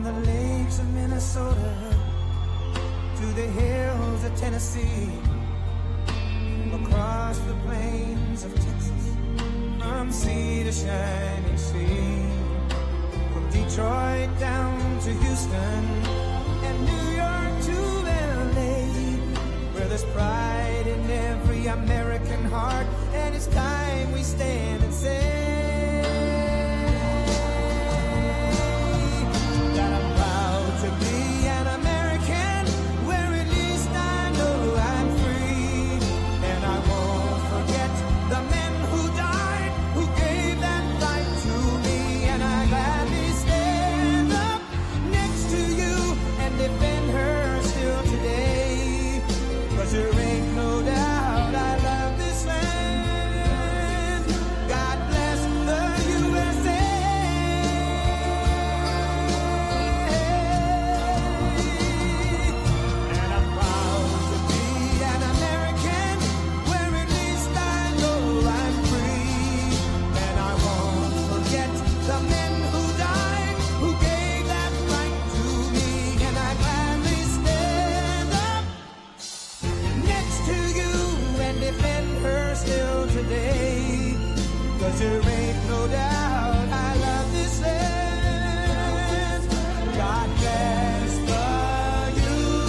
From the lakes of Minnesota to the hills of Tennessee, across the plains of Texas, from sea to shining sea, from Detroit down to Houston and New York to LA, where there's pride in every American heart, and it's time we stand and say that I'm proud to be an American, where at least I know I'm free, and I won't forget the men who died, who gave that right to me, and I gladly stand up next to you and defend her still today, 'cause there ain't no doubt I love this land. God bless the USA. And I'm proud to be an American, where at least I know I'm free, and I won't forget the men who died, who gave that right to me, and I gladly stand up next to you and defend her still today, 'cause there ain't no doubt I love this land. God bless the USA.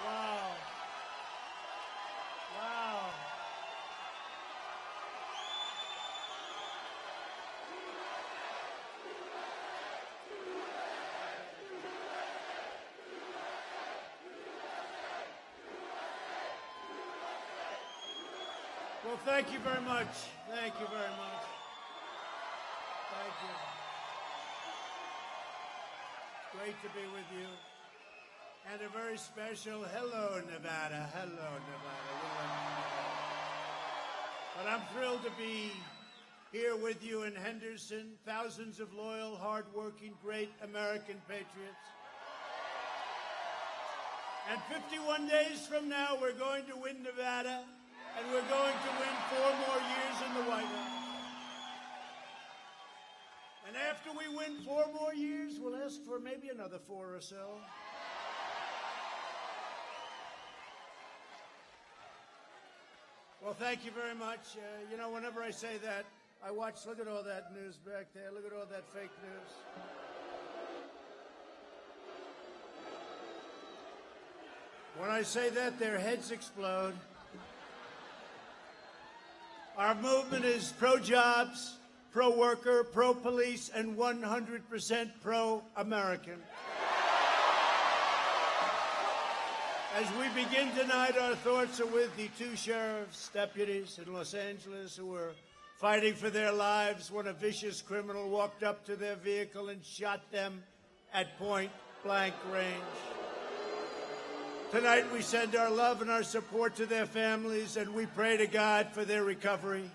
Wow. Wow. Well, thank you very much. Thank you very much. Thank you. Great to be with you. And a very special hello, Nevada. Hello, Nevada. But I'm thrilled to be here with you in Henderson, thousands of loyal, hardworking, great American patriots. And 51 days from now, we're going to win Nevada, and we're going to win 4 more years in the White House. And after we win 4 more years, we'll ask for maybe another 4 or so. Well, thank you very much. You know, whenever I say that, I watch, look at all that news back there. Look at all that fake news. When I say that, their heads explode. Our movement is pro-jobs, pro-worker, pro-police, and 100% pro-American. As we begin tonight, our thoughts are with the 2 sheriff's deputies in Los Angeles who were fighting for their lives when a vicious criminal walked up to their vehicle and shot them at point-blank range. Tonight, we send our love and our support to their families, and we pray to God for their recovery.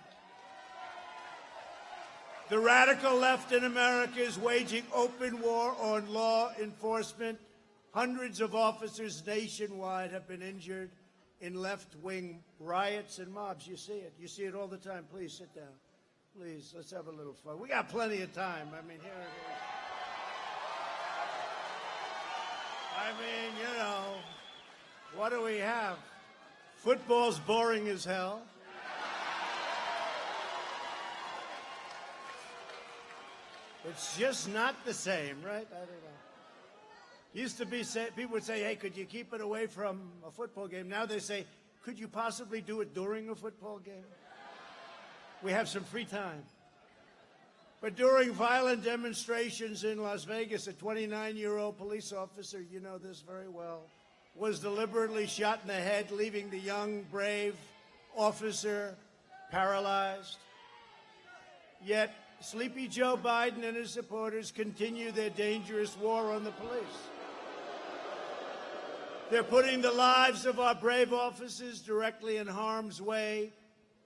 The radical left in America is waging open war on law enforcement. Hundreds of officers nationwide have been injured in left-wing riots and mobs. You see it. You see it all the time. Please sit down. Please, let's have a little fun. We got plenty of time. I mean, here it is. I mean, you know, what do we have? Football's boring as hell. It's just not the same, right? I don't know. Used to be, people would say, hey, could you keep it away from a football game? Now they say, could you possibly do it during a football game? We have some free time. But during violent demonstrations in Las Vegas, a 29-year-old police officer, you know this very well, was deliberately shot in the head, leaving the young, brave officer paralyzed. Yet, Sleepy Joe Biden and his supporters continue their dangerous war on the police. They're putting the lives of our brave officers directly in harm's way.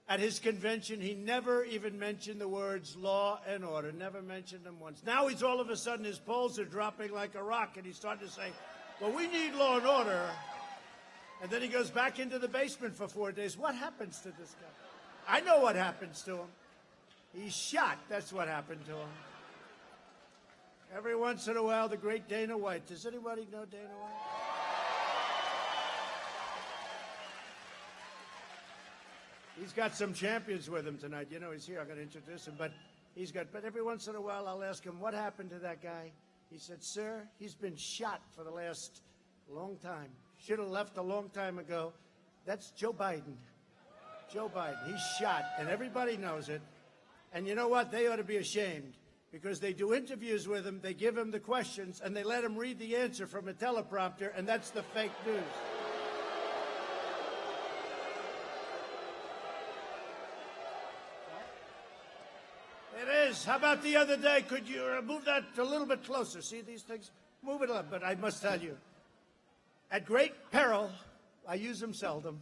At his convention, he never even mentioned the words law and order, never mentioned them once. Now he's all of a sudden, his polls are dropping like a rock, and he's starting to say, well, we need law and order. And then he goes back into the basement for 4 days. What happens to this guy? I know what happens to him. He's shot. That's what happened to him. Every once in a while, the great Dana White. Does anybody know Dana White? He's got some champions with him tonight. You know, he's here. I'm going to introduce him. But every once in a while, I'll ask him, what happened to that guy? He said, sir, he's been shot for the last long time. Should have left a long time ago. That's Joe Biden. Joe Biden. He's shot, and everybody knows it. And you know what? They ought to be ashamed, because they do interviews with him, they give him the questions, and they let him read the answer from a teleprompter, and that's the fake news. It is. How about the other day? Could you move that a little bit closer? See these things? Move it up. But I must tell you, at great peril, I use them seldom.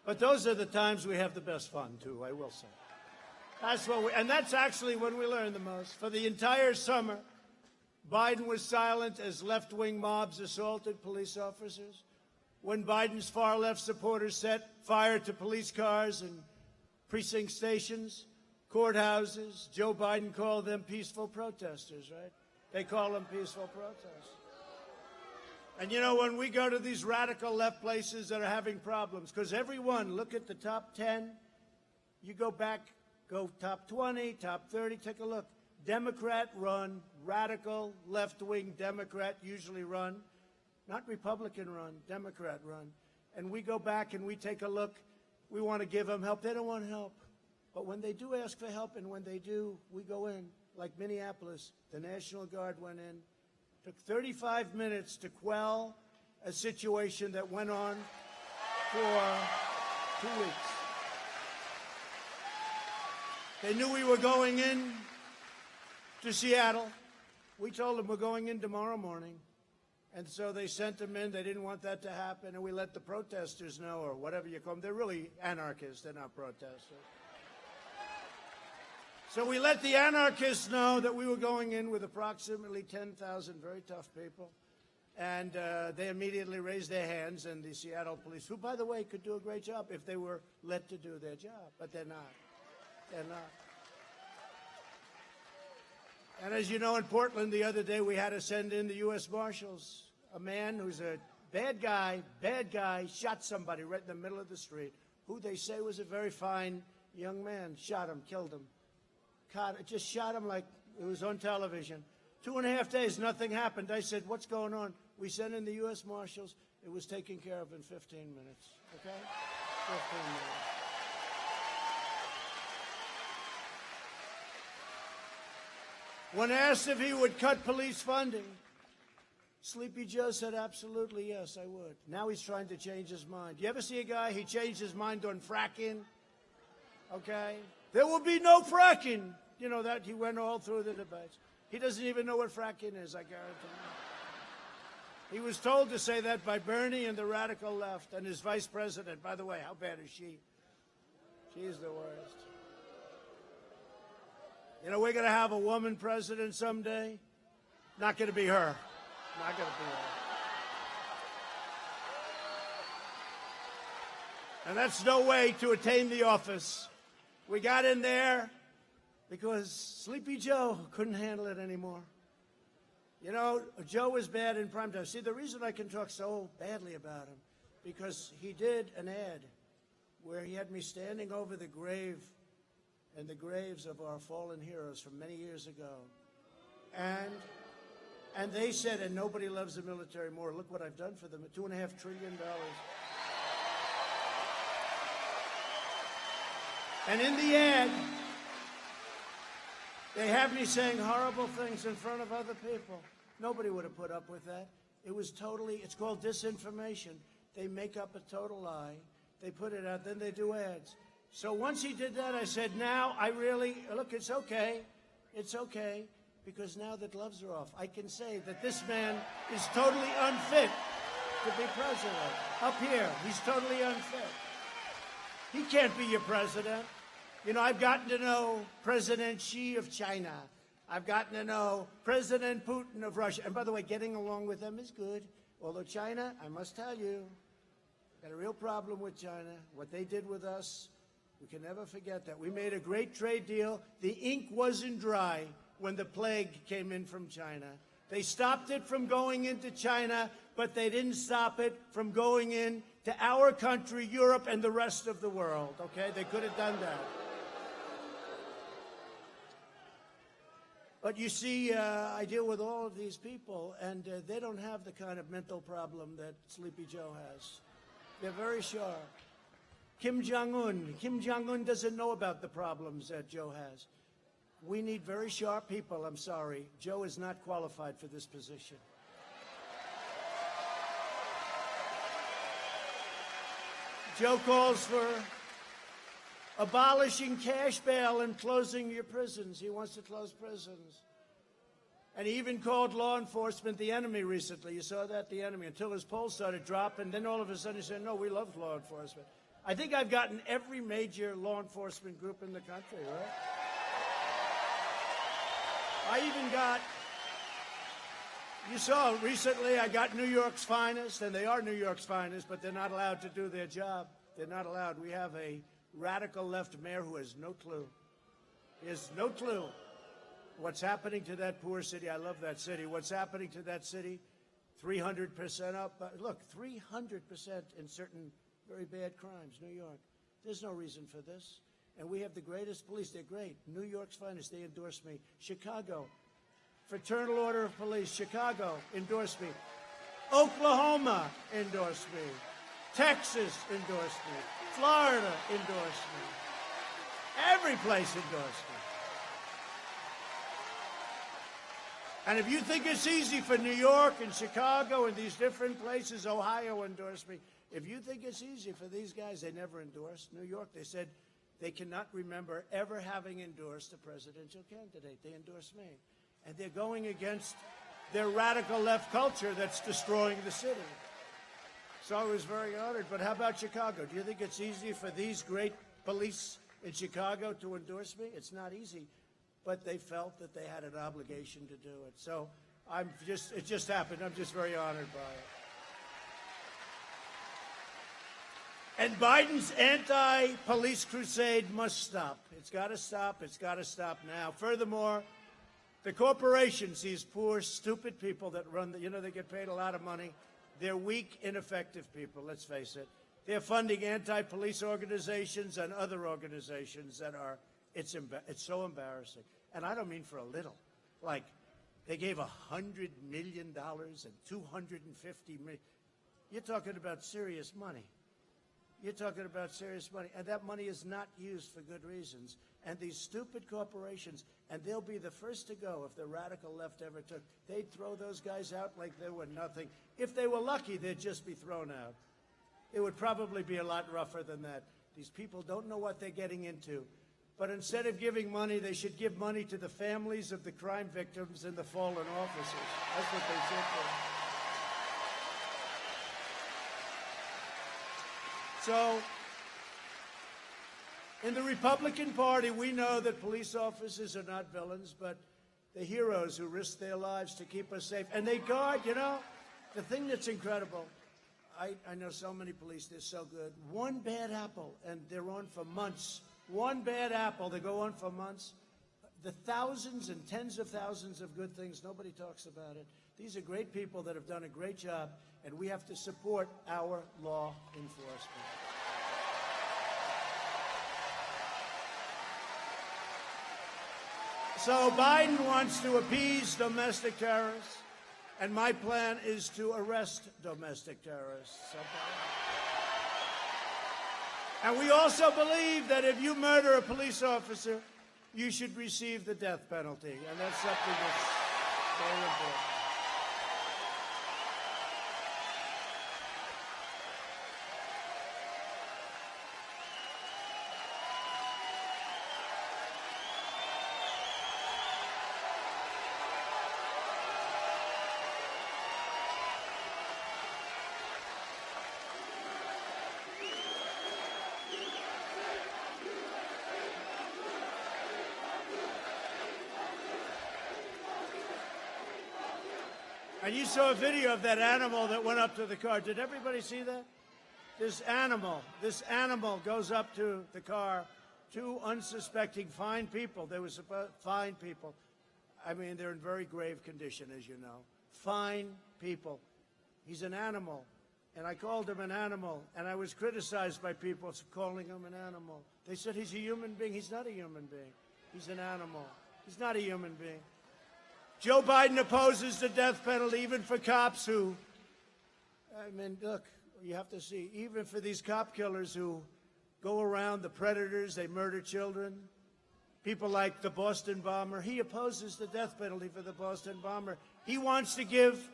But those are the times we have the best fun, too, I will say. And that's actually when we learn the most. For the entire summer, Biden was silent as left-wing mobs assaulted police officers. When Biden's far-left supporters set fire to police cars and precinct stations, courthouses, Joe Biden called them peaceful protesters, right? They call them peaceful protesters. And you know, when we go to these radical left places that are having problems, because everyone, look at the top 10, you go back, go top 20, top 30, take a look. Democrat run, radical left-wing Democrat usually run, not Republican run, Democrat run. And we go back and we take a look. We want to give them help. They don't want help. But when they do ask for help, and when they do, we go in. Like Minneapolis, the National Guard went in. Took 35 minutes to quell a situation that went on for 2 weeks. They knew we were going in to Seattle. We told them we're going in tomorrow morning. And so they sent them in. They didn't want that to happen. And we let the protesters know, or whatever you call them. They're really anarchists. They're not protesters. So we let the anarchists know that we were going in with approximately 10,000 very tough people. And they immediately raised their hands, and the Seattle police, who, by the way, could do a great job if they were let to do their job, but they're not. They're not. And as you know, in Portland the other day, we had to send in the U.S. Marshals. A man who's a bad guy, shot somebody right in the middle of the street, who they say was a very fine young man. Shot him, killed him. Just shot him like it was on television. 2.5 days, nothing happened. I said, what's going on? We sent in the U.S. Marshals. It was taken care of in 15 minutes, okay? 15 minutes. When asked if he would cut police funding, Sleepy Joe said, absolutely, yes, I would. Now he's trying to change his mind. You ever see a guy, he changed his mind on fracking? Okay? There will be no fracking. You know that? He went all through the debates. He doesn't even know what fracking is, I guarantee you. He was told to say that by Bernie and the radical left and his vice president. By the way, how bad is she? She's the worst. You know, we're going to have a woman president someday. Not going to be her. Not going to be her. And that's no way to attain the office. We got in there because Sleepy Joe couldn't handle it anymore. You know, Joe was bad in primetime. See, the reason I can talk so badly about him, because he did an ad where he had me standing over the grave and the graves of our fallen heroes from many years ago. And they said, and nobody loves the military more. Look what I've done for them, $2.5 trillion. And in the ad, they have me saying horrible things in front of other people. Nobody would have put up with that. It was totally, it's called disinformation. They make up a total lie. They put it out, then they do ads. So once he did that, I said, now I really, look, it's okay. It's okay, because now the gloves are off. I can say that this man is totally unfit to be president. Up here, he's totally unfit. He can't be your president. You know, I've gotten to know President Xi of China. I've gotten to know President Putin of Russia. And by the way, getting along with them is good. Although China, I must tell you, Got a real problem with China. What they did with us, we can never forget that. We made a great trade deal. The ink wasn't dry when the plague came in from China. They stopped it from going into China, but they didn't stop it from going in to our country, Europe, and the rest of the world, okay? They could have done that. But you see, I deal with all of these people, and they don't have the kind of mental problem that Sleepy Joe has. They're very sharp. Kim Jong-un doesn't know about the problems that Joe has. We need very sharp people, I'm sorry. Joe is not qualified for this position. Joe calls for abolishing cash bail and closing your prisons. He wants to close prisons. And he even called law enforcement the enemy recently. You saw that, the enemy, until his polls started dropping. Then all of a sudden he said, no, we love law enforcement. I think I've gotten every major law enforcement group in the country, right? I even got, you saw recently, I got New York's finest, and they are New York's finest, but they're not allowed to do their job. They're not allowed. We have a radical left mayor who has no clue. He has no clue what's happening to that poor city. I love that city. What's happening to that city? 300% up. Look, 300% in certain very bad crimes. New York. There's no reason for this. And we have the greatest police. They're great. New York's finest. They endorse me. Chicago. Fraternal Order of Police. Chicago endorsed me. Oklahoma endorsed me. Texas endorsed me. Florida endorsed me. Every place endorsed me. And if you think it's easy for New York and Chicago and these different places, Ohio endorsed me. If you think it's easy for these guys, they never endorsed. New York, they said they cannot remember ever having endorsed a presidential candidate. They endorsed me. And they're going against their radical left culture that's destroying the city. So I was very honored. But how about Chicago? Do you think it's easy for these great police in Chicago to endorse me? It's not easy. But they felt that they had an obligation to do it. So it just happened. I'm just very honored by it. And Biden's anti-police crusade must stop. It's got to stop. It's got to stop now. Furthermore, the corporations, these poor, stupid people that run, they get paid a lot of money. They're weak, ineffective people, let's face it. They're funding anti-police organizations and other organizations that are, it's so embarrassing. And I don't mean for a little. Like, they gave $100 million and $250 million. You're talking about serious money. You're talking about serious money. And that money is not used for good reasons. And these stupid corporations, and they'll be the first to go if the radical left ever took, they'd throw those guys out like they were nothing. If they were lucky, they'd just be thrown out. It would probably be a lot rougher than that. These people don't know what they're getting into. But instead of giving money, they should give money to the families of the crime victims and the fallen officers. That's what they should do. So, in the Republican Party, we know that police officers are not villains, but the heroes who risk their lives to keep us safe. And they guard, the thing that's incredible, I know so many police, they're so good. One bad apple, and they're on for months. One bad apple, they go on for months. The thousands and tens of thousands of good things, nobody talks about it. These are great people that have done a great job, and we have to support our law enforcement. So Biden wants to appease domestic terrorists, and my plan is to arrest domestic terrorists. And we also believe that if you murder a police officer, you should receive the death penalty, and that's something that's very important. And you saw a video of that animal that went up to the car. Did everybody see that? This animal goes up to the car, two unsuspecting fine people. They were fine people. I mean, they're in very grave condition, as you know. Fine people. He's an animal. And I called him an animal, and I was criticized by people for calling him an animal. They said he's a human being. He's not a human being. He's an animal. He's not a human being. Joe Biden opposes the death penalty, even for cops who, I mean, look, you have to see, even for these cop killers who go around, the predators, they murder children, people like the Boston bomber. He opposes the death penalty for the Boston bomber. He wants to give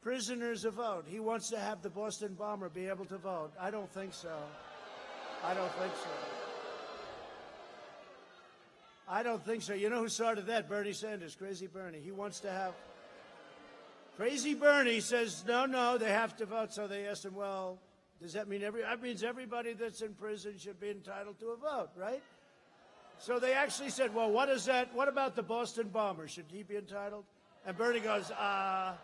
prisoners a vote. He wants to have the Boston bomber be able to vote. I don't think so. I don't think so. I don't think so. You know who started that? Bernie Sanders, Crazy Bernie. He wants to have... Crazy Bernie says, no, they have to vote. So they asked him, well, does that mean that means everybody that's in prison should be entitled to a vote, right? So they actually said, well, what about the Boston bomber? Should he be entitled? And Bernie goes, yeah,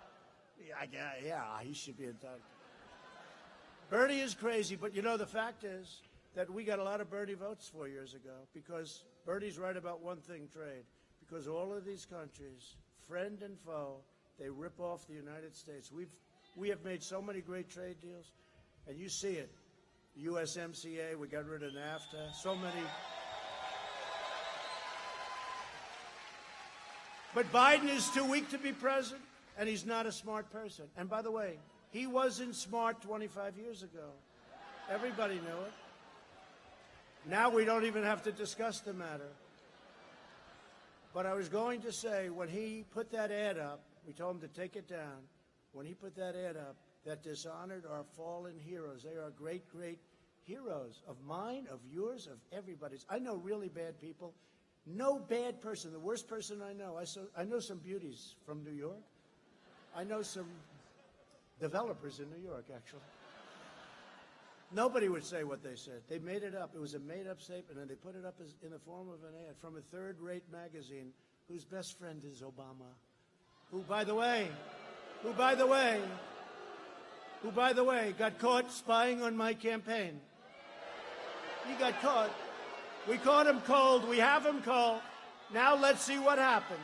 he should be entitled. Bernie is crazy, but you know, the fact is that we got a lot of Bernie votes 4 years ago because Bernie's right about one thing, trade. Because all of these countries, friend and foe, they rip off the United States. We have made so many great trade deals, and you see it. USMCA, we got rid of NAFTA, so many. But Biden is too weak to be president, and he's not a smart person. And by the way, he wasn't smart 25 years ago. Everybody knew it. Now we don't even have to discuss the matter. But I was going to say, when he put that ad up, we told him to take it down. When he put that ad up, that dishonored our fallen heroes. They are great, great heroes of mine, of yours, of everybody's. I know really bad people. No bad person. The worst person I know. I know some beauties from New York. I know some developers in New York, actually. Nobody would say what they said. They made it up. It was a made-up statement, and they put it up in the form of an ad from a third-rate magazine whose best friend is Obama, who, by the way, got caught spying on my campaign. He got caught. We caught him cold. We have him cold. Now let's see what happens.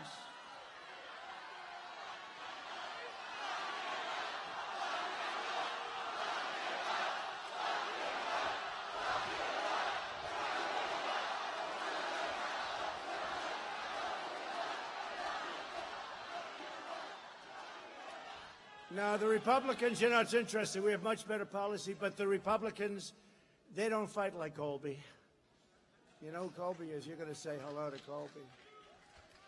Now, the Republicans, you know, it's interesting. We have much better policy, but the Republicans, they don't fight like Colby. You know who Colby is? You're going to say hello to Colby.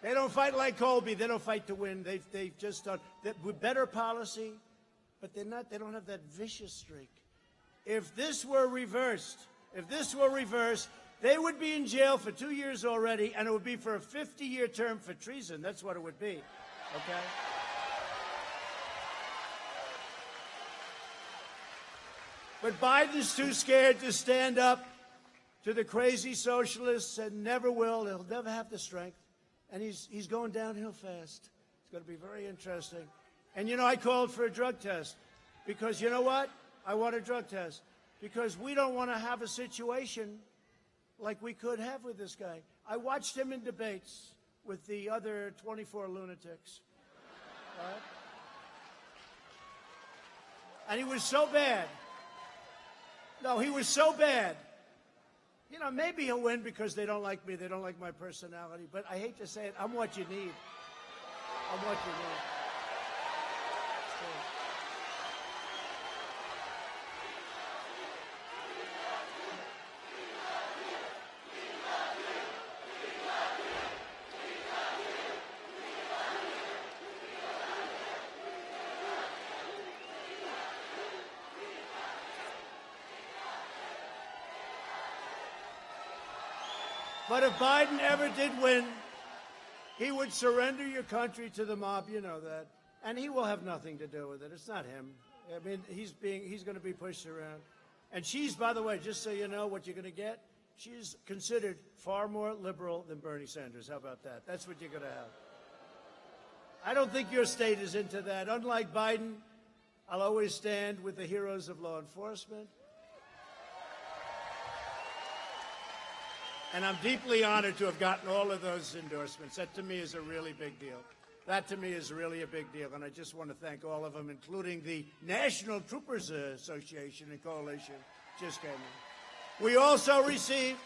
They don't fight like Colby. They don't fight to win. They've just done with better policy, but they don't have that vicious streak. If this were reversed, they would be in jail for 2 years already, and it would be for a 50-year term for treason. That's what it would be, okay? But Biden's too scared to stand up to the crazy socialists and never will. He'll never have the strength. And he's going downhill fast. It's going to be very interesting. And, you know, I called for a drug test because, you know what? I want a drug test because we don't want to have a situation like we could have with this guy. I watched him in debates with the other 24 lunatics. Right? And he was so bad. No, he was so bad. You know, maybe he'll win because they don't like me. They don't like my personality. But I hate to say it, I'm what you need. I'm what you need. But if Biden ever did win, he would surrender your country to the mob. You know that. And he will have nothing to do with it. It's not him. I mean, he's going to be pushed around. And she's, by the way, just so you know what you're going to get, she's considered far more liberal than Bernie Sanders. How about that? That's what you're going to have. I don't think your state is into that. Unlike Biden, I'll always stand with the heroes of law enforcement And I'm deeply honored to have gotten all of those endorsements. That to me is a really big deal. That to me is really a big deal. And I just want to thank all of them, including the National Troopers Association and Coalition just came in. We also received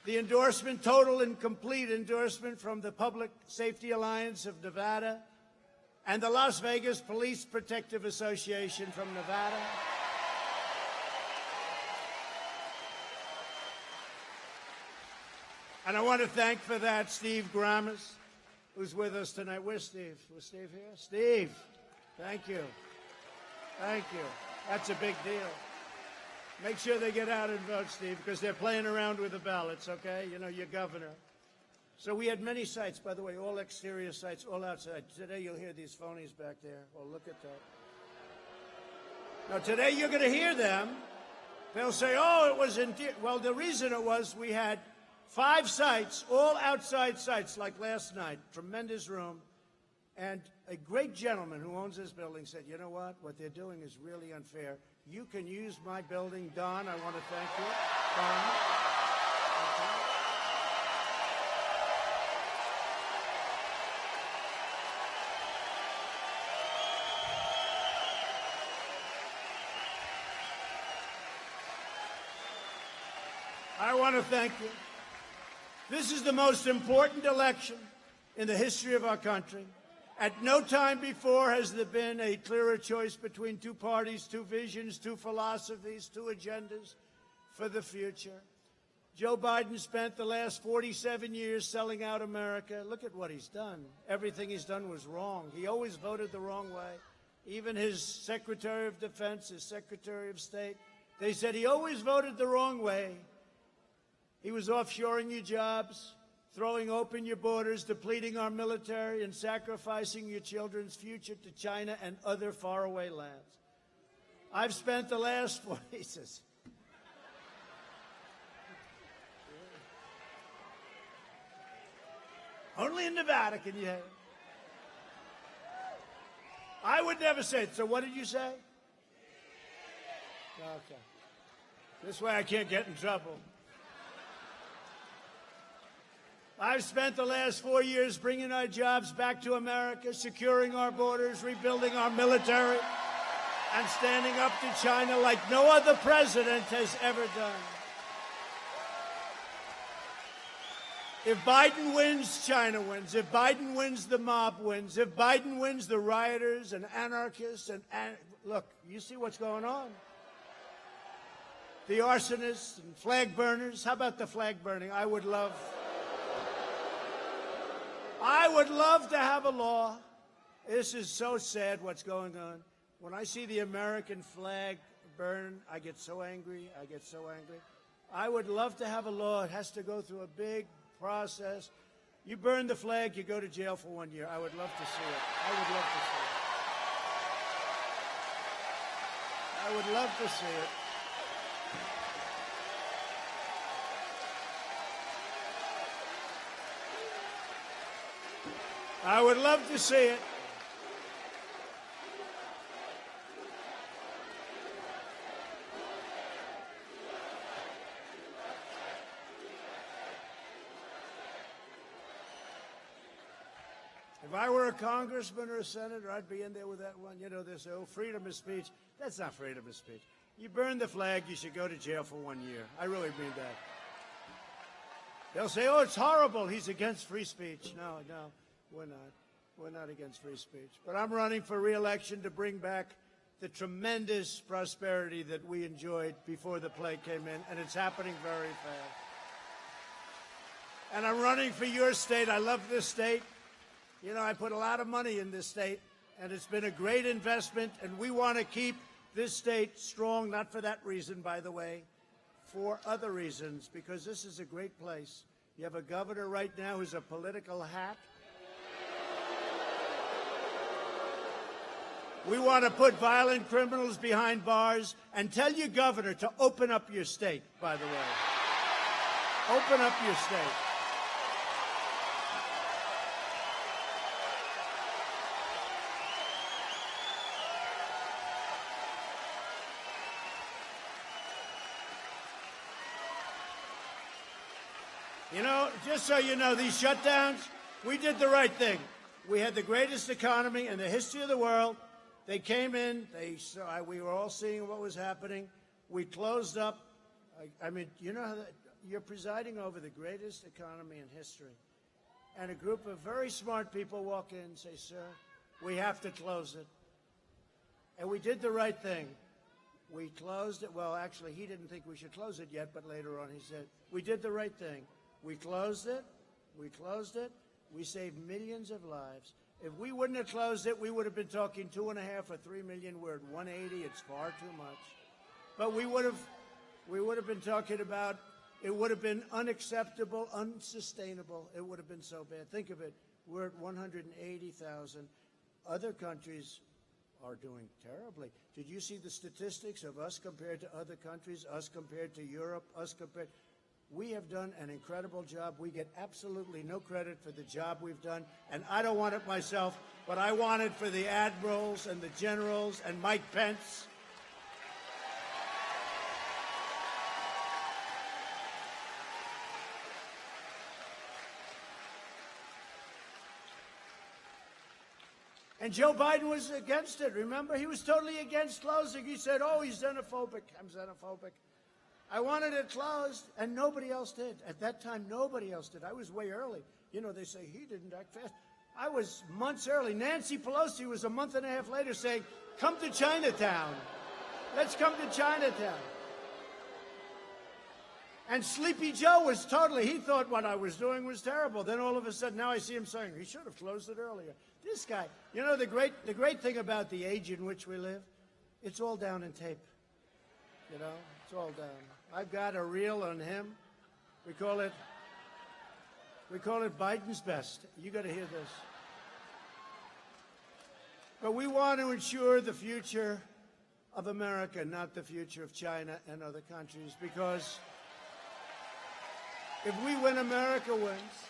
the endorsement, total and complete endorsement from the Public Safety Alliance of Nevada and the Las Vegas Police Protective Association from Nevada. And I want to thank for that Steve Grammas, who's with us tonight. Where's Steve? Was Steve here? Steve, thank you. Thank you. That's a big deal. Make sure they get out and vote, Steve, because they're playing around with the ballots, okay? You know, your governor. So we had many sites, by the way, all exterior sites, all outside. Today you'll hear these phonies back there. Oh, look at that. Now, today you're going to hear them. They'll say, oh, it was in... Well, the reason it was we had 5 sites, all outside sites, like last night. Tremendous room. And a great gentleman who owns this building said, you know what they're doing is really unfair. You can use my building. Don, I want to thank you. Don. Okay. I want to thank you. This is the most important election in the history of our country. At no time before has there been a clearer choice between 2 parties, 2 visions, 2 philosophies, 2 agendas for the future. Joe Biden spent the last 47 years selling out America. Look at what he's done. Everything he's done was wrong. He always voted the wrong way. Even his Secretary of Defense, his Secretary of State, they said he always voted the wrong way. He was offshoring your jobs, throwing open your borders, depleting our military, and sacrificing your children's future to China and other faraway lands. I've spent the last 4 years. Only in Nevada can you hear it. I would never say it. So what did you say? Okay. This way I can't get in trouble. I've spent the last 4 years bringing our jobs back to America, securing our borders, rebuilding our military, and standing up to China like no other president has ever done. If Biden wins, China wins. If Biden wins, the mob wins. If Biden wins, the rioters and anarchists and look, you see what's going on. The arsonists and flag burners. How about the flag burning? I would love to have a law. This is so sad what's going on. When I see the American flag burn, I get so angry. I get so angry. I would love to have a law. It has to go through a big process. You burn the flag, you go to jail for 1 year. I would love to see it. I would love to see it. I would love to see it. I would love to see it. If I were a congressman or a senator, I'd be in there with that one. You know, this freedom of speech. That's not freedom of speech. You burn the flag, you should go to jail for 1 year. I really mean that. They'll say, oh, it's horrible. He's against free speech. No, we're not. We're not against free speech. But I'm running for re-election to bring back the tremendous prosperity that we enjoyed before the plague came in, and it's happening very fast. And I'm running for your state. I love this state. You know, I put a lot of money in this state, and it's been a great investment, and we want to keep this state strong, not for that reason, by the way, for other reasons, because this is a great place. You have a governor right now who's a political hack. We want to put violent criminals behind bars and tell your governor to open up your state, by the way. Open up your state. You know, just so you know, these shutdowns, we did the right thing. We had the greatest economy in the history of the world. They came in, we were all seeing what was happening. We closed up. I mean, you know, you're presiding over the greatest economy in history. And a group of very smart people walk in and say, sir, we have to close it. And we did the right thing. We closed it. Well, actually, he didn't think we should close it yet, but later on he said, we did the right thing. We closed it. We closed it. We saved millions of lives. If we wouldn't have closed it, we would have been talking 2.5 or 3 million. We're at 180. It's far too much. But we would have been talking about, it would have been unacceptable, unsustainable. It would have been so bad. Think of it. We're at 180,000. Other countries are doing terribly. Did you see the statistics of us compared to other countries, us compared to Europe, us compared? We have done an incredible job. We get absolutely no credit for the job we've done, and I don't want it myself, but I want it for the admirals and the generals and Mike Pence. And Joe Biden was against it, remember? He was totally against closing. He said, oh, he's xenophobic. I'm xenophobic. I wanted it closed, and nobody else did. At that time, nobody else did. I was way early. You know, they say he didn't act fast. I was months early. Nancy Pelosi was a month and a half later saying, come to Chinatown. Let's come to Chinatown. And Sleepy Joe was totally, he thought what I was doing was terrible. Then all of a sudden, now I see him saying, he should have closed it earlier. This guy, you know, the great thing about the age in which we live, it's all down in tape. You know, it's all down. I've got a reel on him. We call it Biden's best. You got to hear this. But we want to ensure the future of America, not the future of China and other countries, because if we win, America wins.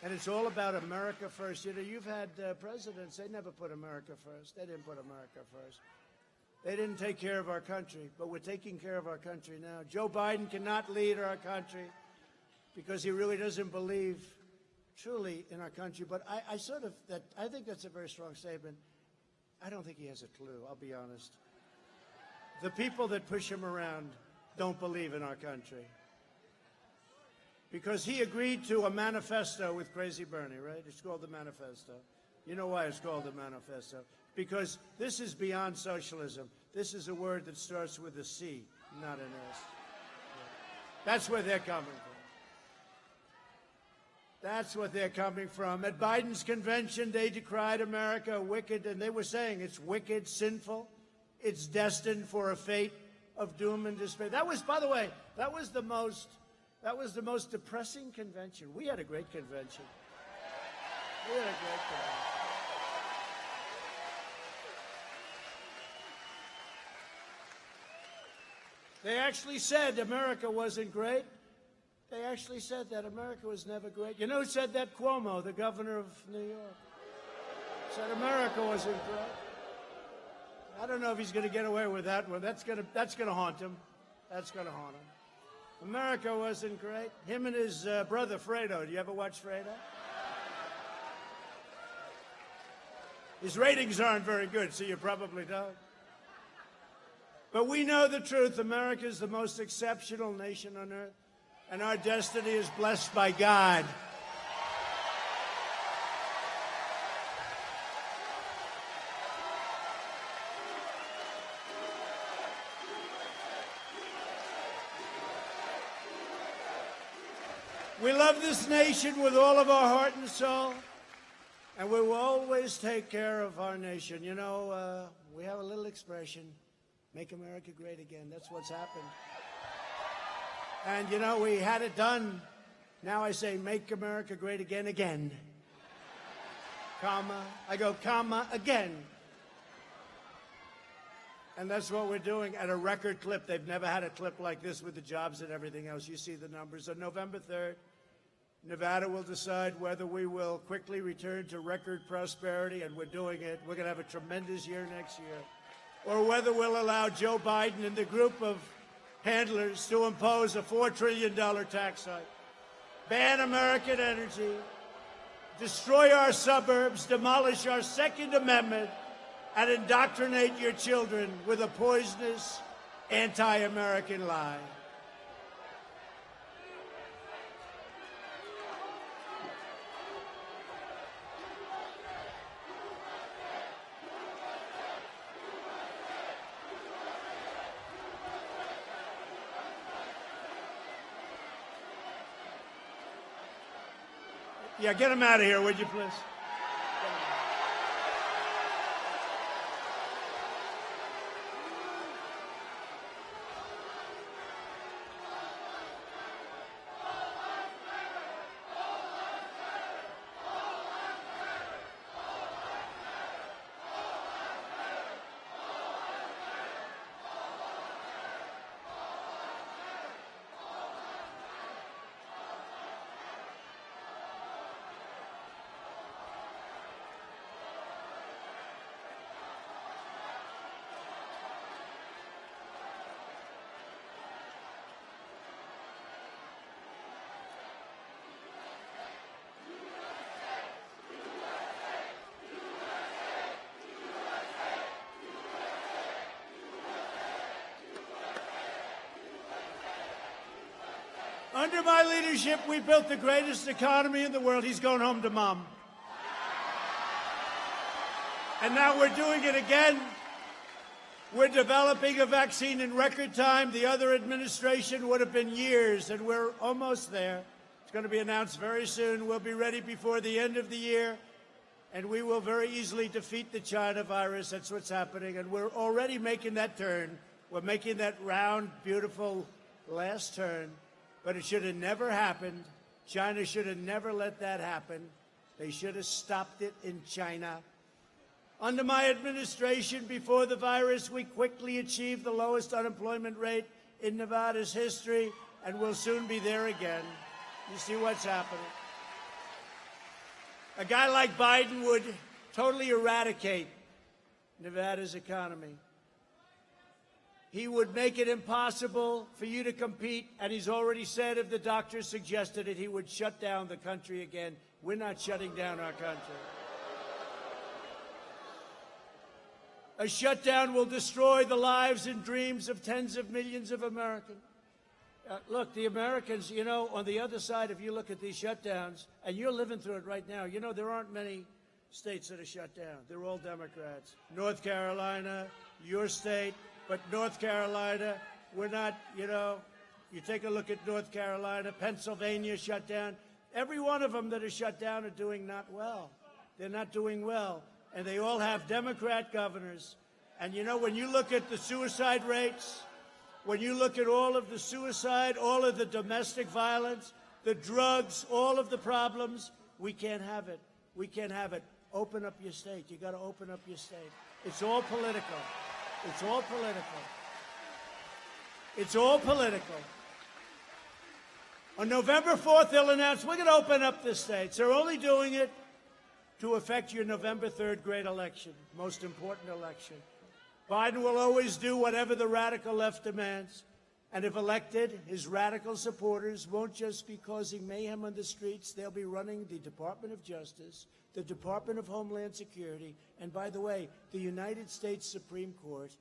And it's all about America first. You know, you've had presidents, they never put America first. They didn't put America first. They didn't take care of our country, but we're taking care of our country now. Joe Biden cannot lead our country because he really doesn't believe truly in our country. But I think that's a very strong statement. I don't think he has a clue, I'll be honest. The people that push him around don't believe in our country. Because he agreed to a manifesto with Crazy Bernie, right? It's called the Manifesto. You know why it's called the Manifesto? Because this is beyond socialism. This is a word that starts with a C, not an S. That's where they're coming from. That's what they're coming from. At Biden's convention, they decried America wicked, and they were saying it's wicked, sinful. It's destined for a fate of doom and despair. That was, by the way, that was the most depressing convention. We had a great convention. We had a great convention. They actually said America wasn't great. They actually said that America was never great. You know who said that? Cuomo, the governor of New York. Said America wasn't great. I don't know if he's going to get away with that one. That's going to haunt him. That's going to haunt him. America wasn't great. Him and his brother, Fredo. Do you ever watch Fredo? His ratings aren't very good, so you probably don't. But we know the truth. America is the most exceptional nation on earth, and our destiny is blessed by God. We love this nation with all of our heart and soul, and we will always take care of our nation. You know, we have a little expression, make America great again. That's what's happened. And, you know, we had it done. Now I say, make America great again, again. Comma. I go, comma, again. And that's what we're doing at a record clip. They've never had a clip like this with the jobs and everything else. You see the numbers. On November 3rd, Nevada will decide whether we will quickly return to record prosperity, and we're doing it. We're going to have a tremendous year next year. Or whether we'll allow Joe Biden and the group of handlers to impose a $4 trillion tax hike. ban American energy, destroy our suburbs, demolish our Second Amendment, and indoctrinate your children with a poisonous, anti-American lie. Yeah, get him out of here, would you, please? Under my leadership, we built the greatest economy in the world. He's going home to mom. And now we're doing it again. We're developing a vaccine in record time. The other administration would have been years, and we're almost there. It's going to be announced very soon. We'll be ready before the end of the year, and we will very easily defeat the China virus. That's what's happening, and we're already making that turn. We're making that round, beautiful last turn. But it should have never happened. China should have never let that happen. They should have stopped it in China. Under my administration, before the virus, we quickly achieved the lowest unemployment rate in Nevada's history, and we'll soon be there again. You see what's happening. A guy like Biden would totally eradicate Nevada's economy. He would make it impossible for you to compete, and he's already said if the doctors suggested it, he would shut down the country again. We're not shutting down our country. A shutdown will destroy the lives and dreams of tens of millions of Americans. Look, the Americans, you know, on the other side, if you look at these shutdowns, and you're living through it right now, you know, there aren't many states that are shut down. They're all Democrats. North Carolina, your state. But North Carolina, we're not, you know, you take a look at North Carolina, Pennsylvania shut down. Every one of them that are shut down are doing not well. They're not doing well. And they all have Democrat governors. And, you know, when you look at the suicide rates, when you look at all of the suicide, all of the domestic violence, the drugs, all of the problems, we can't have it. We can't have it. Open up your state. You got to open up your state. It's all political. It's all political. It's all political. On November 4th, they'll announce we're going to open up the states. They're only doing it to affect your November 3rd great election, most important election. Biden will always do whatever the radical left demands. And if elected, his radical supporters won't just be causing mayhem on the streets. They'll be running the Department of Justice, the Department of Homeland Security, and by the way, the United States Supreme Court.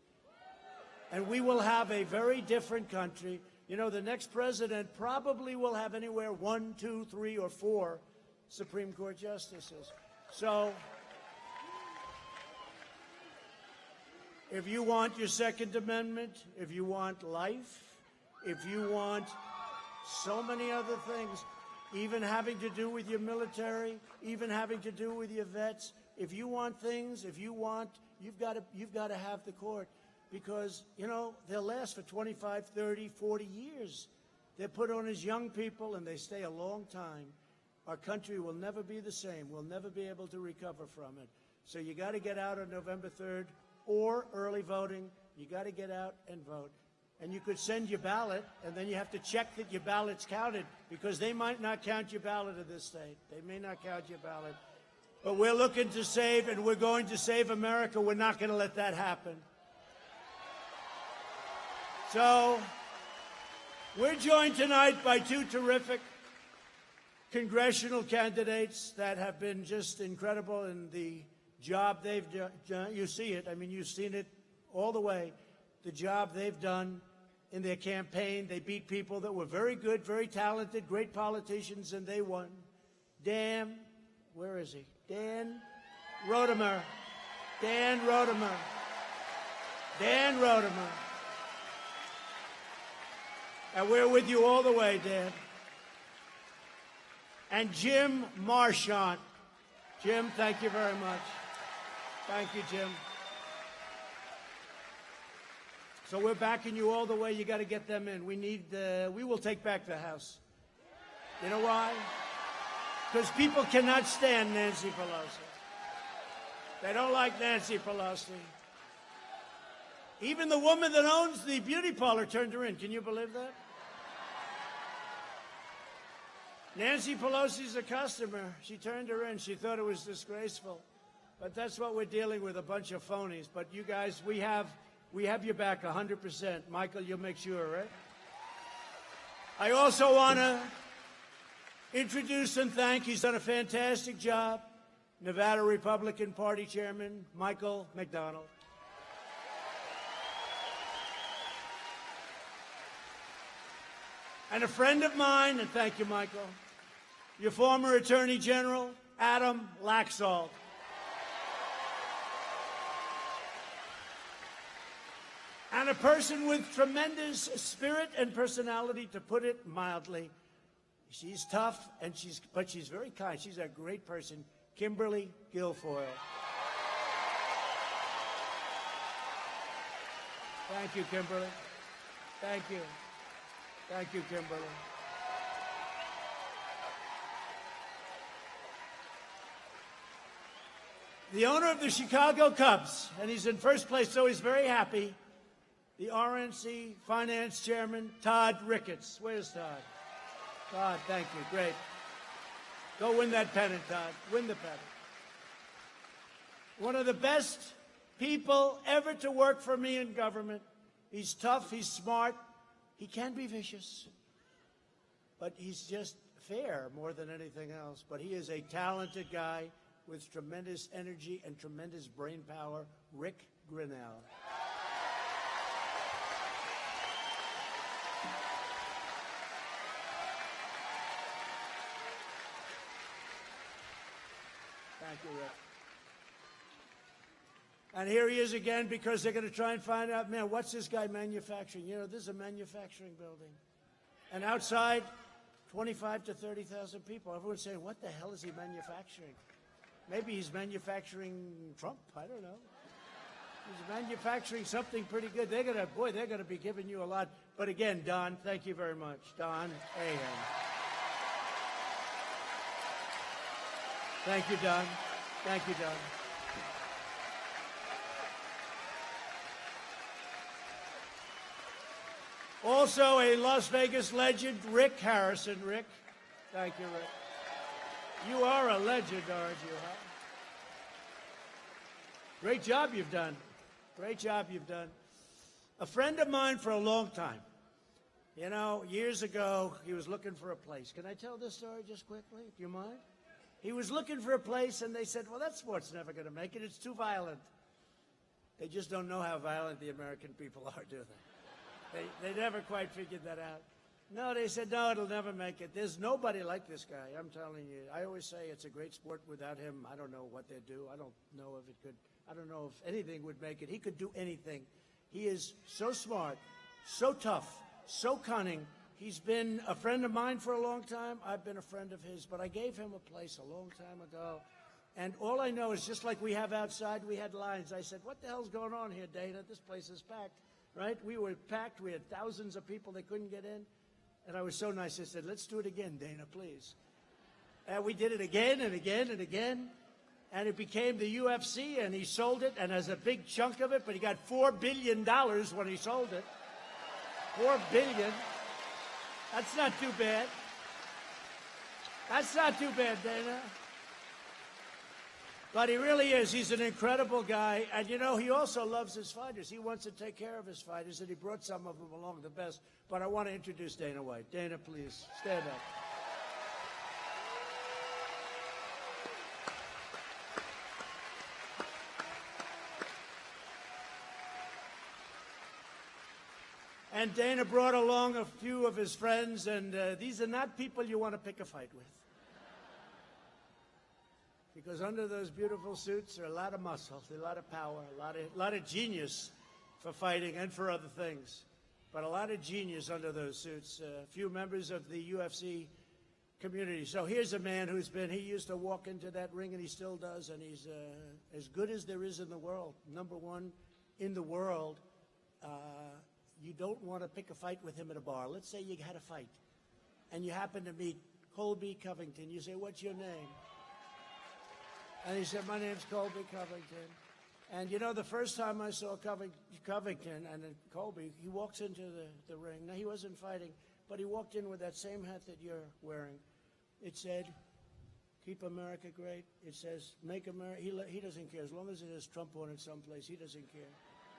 And we will have a very different country. You know, the next president probably will have anywhere 1, 2, 3, or 4 Supreme Court justices. So if you want your Second Amendment, if you want life, if you want so many other things, even having to do with your military, even having to do with your vets, if you want things, if you want, you've got to have the court. Because, you know, they'll last for 25, 30, 40 years. They're put on as young people, and they stay a long time. Our country will never be the same. We'll never be able to recover from it. So you got to get out on November 3rd or early voting. You got to get out and vote. And you could send your ballot, and then you have to check that your ballot's counted, because they might not count your ballot in this state. They may not count your ballot. But we're looking to save, and we're going to save America. We're not going to let that happen. So we're joined tonight by two terrific congressional candidates that have been just incredible in the job they've done. You see it. I mean, you've seen it all the way. The job they've done in their campaign. They beat people that were very good, very talented, great politicians, and they won. Dan, where is he? Dan Rodimer. Dan Rodimer. Dan Rodimer. And we're with you all the way, Dan. And Jim Marchant. Jim, thank you very much. Thank you, Jim. So we're backing you all the way. You got to get them in. We will take back the House. You know why? Because people cannot stand Nancy Pelosi. They don't like Nancy Pelosi. Even the woman that owns the beauty parlor turned her in. Can you believe that? Nancy Pelosi's a customer. She turned her in. She thought it was disgraceful. But that's what we're dealing with, a bunch of phonies. But you guys, we have your back 100%. Michael, you'll make sure, right? I also want to introduce and thank, he's done a fantastic job, Nevada Republican Party Chairman Michael McDonald. And a friend of mine, and thank you, Michael, your former Attorney General, Adam Laxalt. And a person with tremendous spirit and personality, to put it mildly. She's tough, but she's very kind. She's a great person, Kimberly Guilfoyle. Thank you, Kimberly. Thank you. Thank you, Kimberly. The owner of the Chicago Cubs, and he's in first place, so he's very happy. The RNC Finance Chairman, Todd Ricketts. Where's Todd? Todd, thank you. Great. Go win that pennant, Todd. Win the pennant. One of the best people ever to work for me in government. He's tough. He's smart. He can be vicious. But he's just fair more than anything else. But he is a talented guy with tremendous energy and tremendous brain power. Rick Grinnell. Thank you, Rick. And here he is again, because they're going to try and find out, man, what's this guy manufacturing? You know, this is a manufacturing building. And outside, 25 to 30,000 people. Everyone's saying, what the hell is he manufacturing? Maybe he's manufacturing Trump. I don't know. He's manufacturing something pretty good. They're going to be giving you a lot. But again, Don, thank you very much. Don Ahan. Thank you, Don. Thank you, Don. Also, a Las Vegas legend, Rick Harrison. Rick, thank you, Rick. You are a legend, aren't you, huh? Great job you've done. Great job you've done. A friend of mine for a long time. You know, years ago, he was looking for a place. Can I tell this story just quickly? Do you mind? He was looking for a place, and they said, well, that sport's never going to make it. It's too violent. They just don't know how violent the American people are, do they? They never quite figured that out. No, they said, no, it'll never make it. There's nobody like this guy, I'm telling you. I always say it's a great sport. Without him, I don't know what they'd do. I don't know if it could. I don't know if anything would make it. He could do anything. He is so smart, so tough, so cunning. He's been a friend of mine for a long time. I've been a friend of his, but I gave him a place a long time ago. And all I know is, just like we have outside, we had lines. I said, what the hell's going on here, Dana? This place is packed, right? We were packed. We had thousands of people that couldn't get in. And I was so nice. I said, let's do it again, Dana, please. And we did it again and again and again. And it became the UFC, and he sold it, and has a big chunk of it, but he got $4 billion when he sold it. $4 billion. That's not too bad. That's not too bad, Dana. But he really is. He's an incredible guy. And, you know, he also loves his fighters. He wants to take care of his fighters, and he brought some of them along, the best. But I want to introduce Dana White. Dana, please, stand up. And Dana brought along a few of his friends, and these are not people you want to pick a fight with. Because under those beautiful suits are a lot of muscle, a lot of power, a lot of genius for fighting and for other things. But a lot of genius under those suits. A few members of the UFC community. So here's a man he used to walk into that ring, and he still does, and he's as good as there is in the world. Number one in the world. You don't want to pick a fight with him at a bar. Let's say you had a fight, and you happen to meet Colby Covington. You say, what's your name? And he said, my name's Colby Covington. And, you know, the first time I saw Covington and Colby, he walks into the ring. Now, he wasn't fighting, but he walked in with that same hat that you're wearing. It said, keep America great. It says, make America. He doesn't care. As long as it has Trump on it someplace, he doesn't care.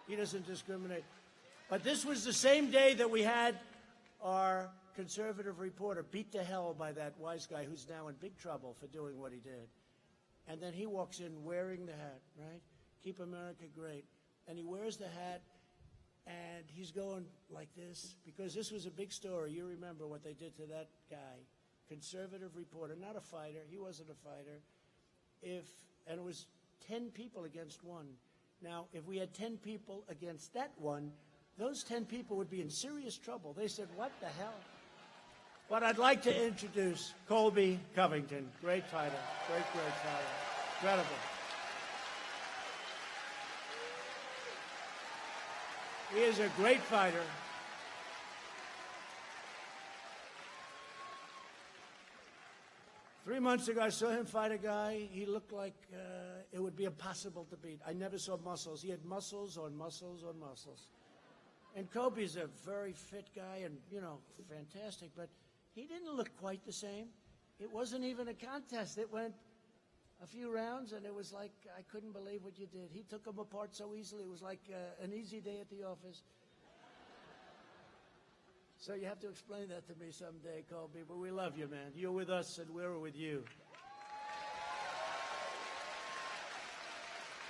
He doesn't discriminate. But this was the same day that we had our conservative reporter beat to hell by that wise guy who's now in big trouble for doing what he did. And then he walks in wearing the hat, right? Keep America great. And he wears the hat, and he's going like this, because this was a big story. You remember what they did to that guy, conservative reporter, not a fighter. He wasn't a fighter. And it was 10 people against one. Now, if we had 10 people against that one, those 10 people would be in serious trouble. They said, what the hell? But I'd like to introduce Colby Covington. Great fighter. Great fighter. Incredible. He is a great fighter. Three months ago, I saw him fight a guy. He looked like it would be impossible to beat. I never saw muscles. He had muscles on muscles on muscles. And Kobe's a very fit guy and, you know, fantastic, but he didn't look quite the same. It wasn't even a contest. It went a few rounds, and it was like, I couldn't believe what you did. He took him apart so easily. It was like an easy day at the office. So you have to explain that to me someday, Colby, but we love you, man. You're with us, and we're with you.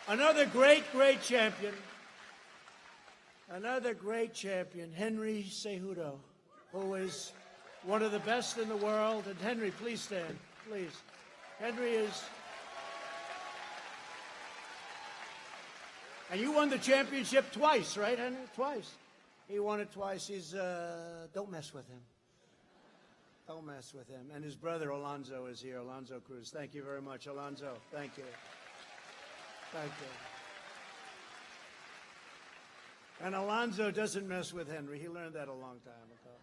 Another great champion. Another great champion, Henry Cejudo, who is one of the best in the world. And Henry, please stand, please. Henry is... And you won the championship twice, right, Henry? Twice. He won it twice. He's, don't mess with him. Don't mess with him. And his brother, Alonzo, is here. Alonzo Cruz. Thank you very much, Alonzo. Thank you. Thank you. And Alonzo doesn't mess with Henry. He learned that a long time ago.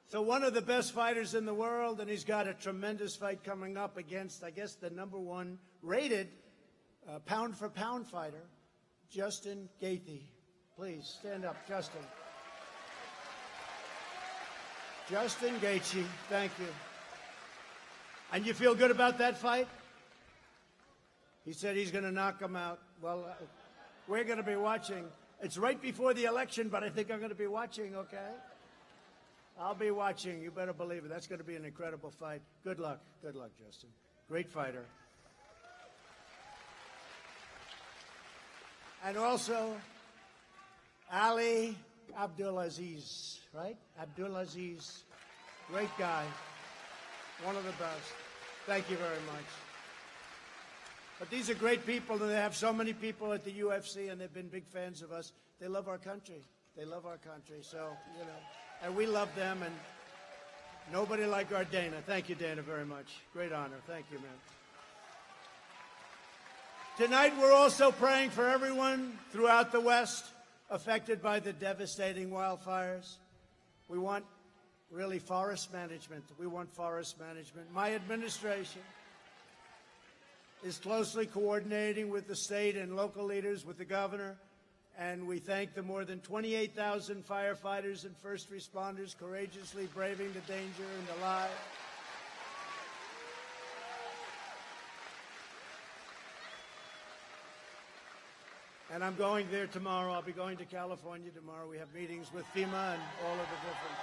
So one of the best fighters in the world, and he's got a tremendous fight coming up against, I guess, the #1 rated pound-for-pound fighter, Justin Gaethje. Please, stand up, Justin. Justin Gaethje, thank you. And you feel good about that fight? He said he's going to knock him out. Well, we're going to be watching. It's right before the election, but I think I'm going to be watching, okay? I'll be watching. You better believe it. That's going to be an incredible fight. Good luck. Good luck, Justin. Great fighter. And also, Ali Abdulaziz, right? Abdulaziz. Great guy. One of the best. Thank you very much. But these are great people, and they have so many people at the UFC, and they've been big fans of us. They love our country. They love our country. So, you know, and we love them, and nobody like our Dana. Thank you, Dana, very much. Great honor. Thank you, man. Tonight, we're also praying for everyone throughout the West affected by the devastating wildfires. We want really forest management. We want forest management. My administration is closely coordinating with the state and local leaders, with the governor, and we thank the more than 28,000 firefighters and first responders courageously braving the danger and the lives. And I'm going there tomorrow. I'll be going to California tomorrow. We have meetings with FEMA and all of the different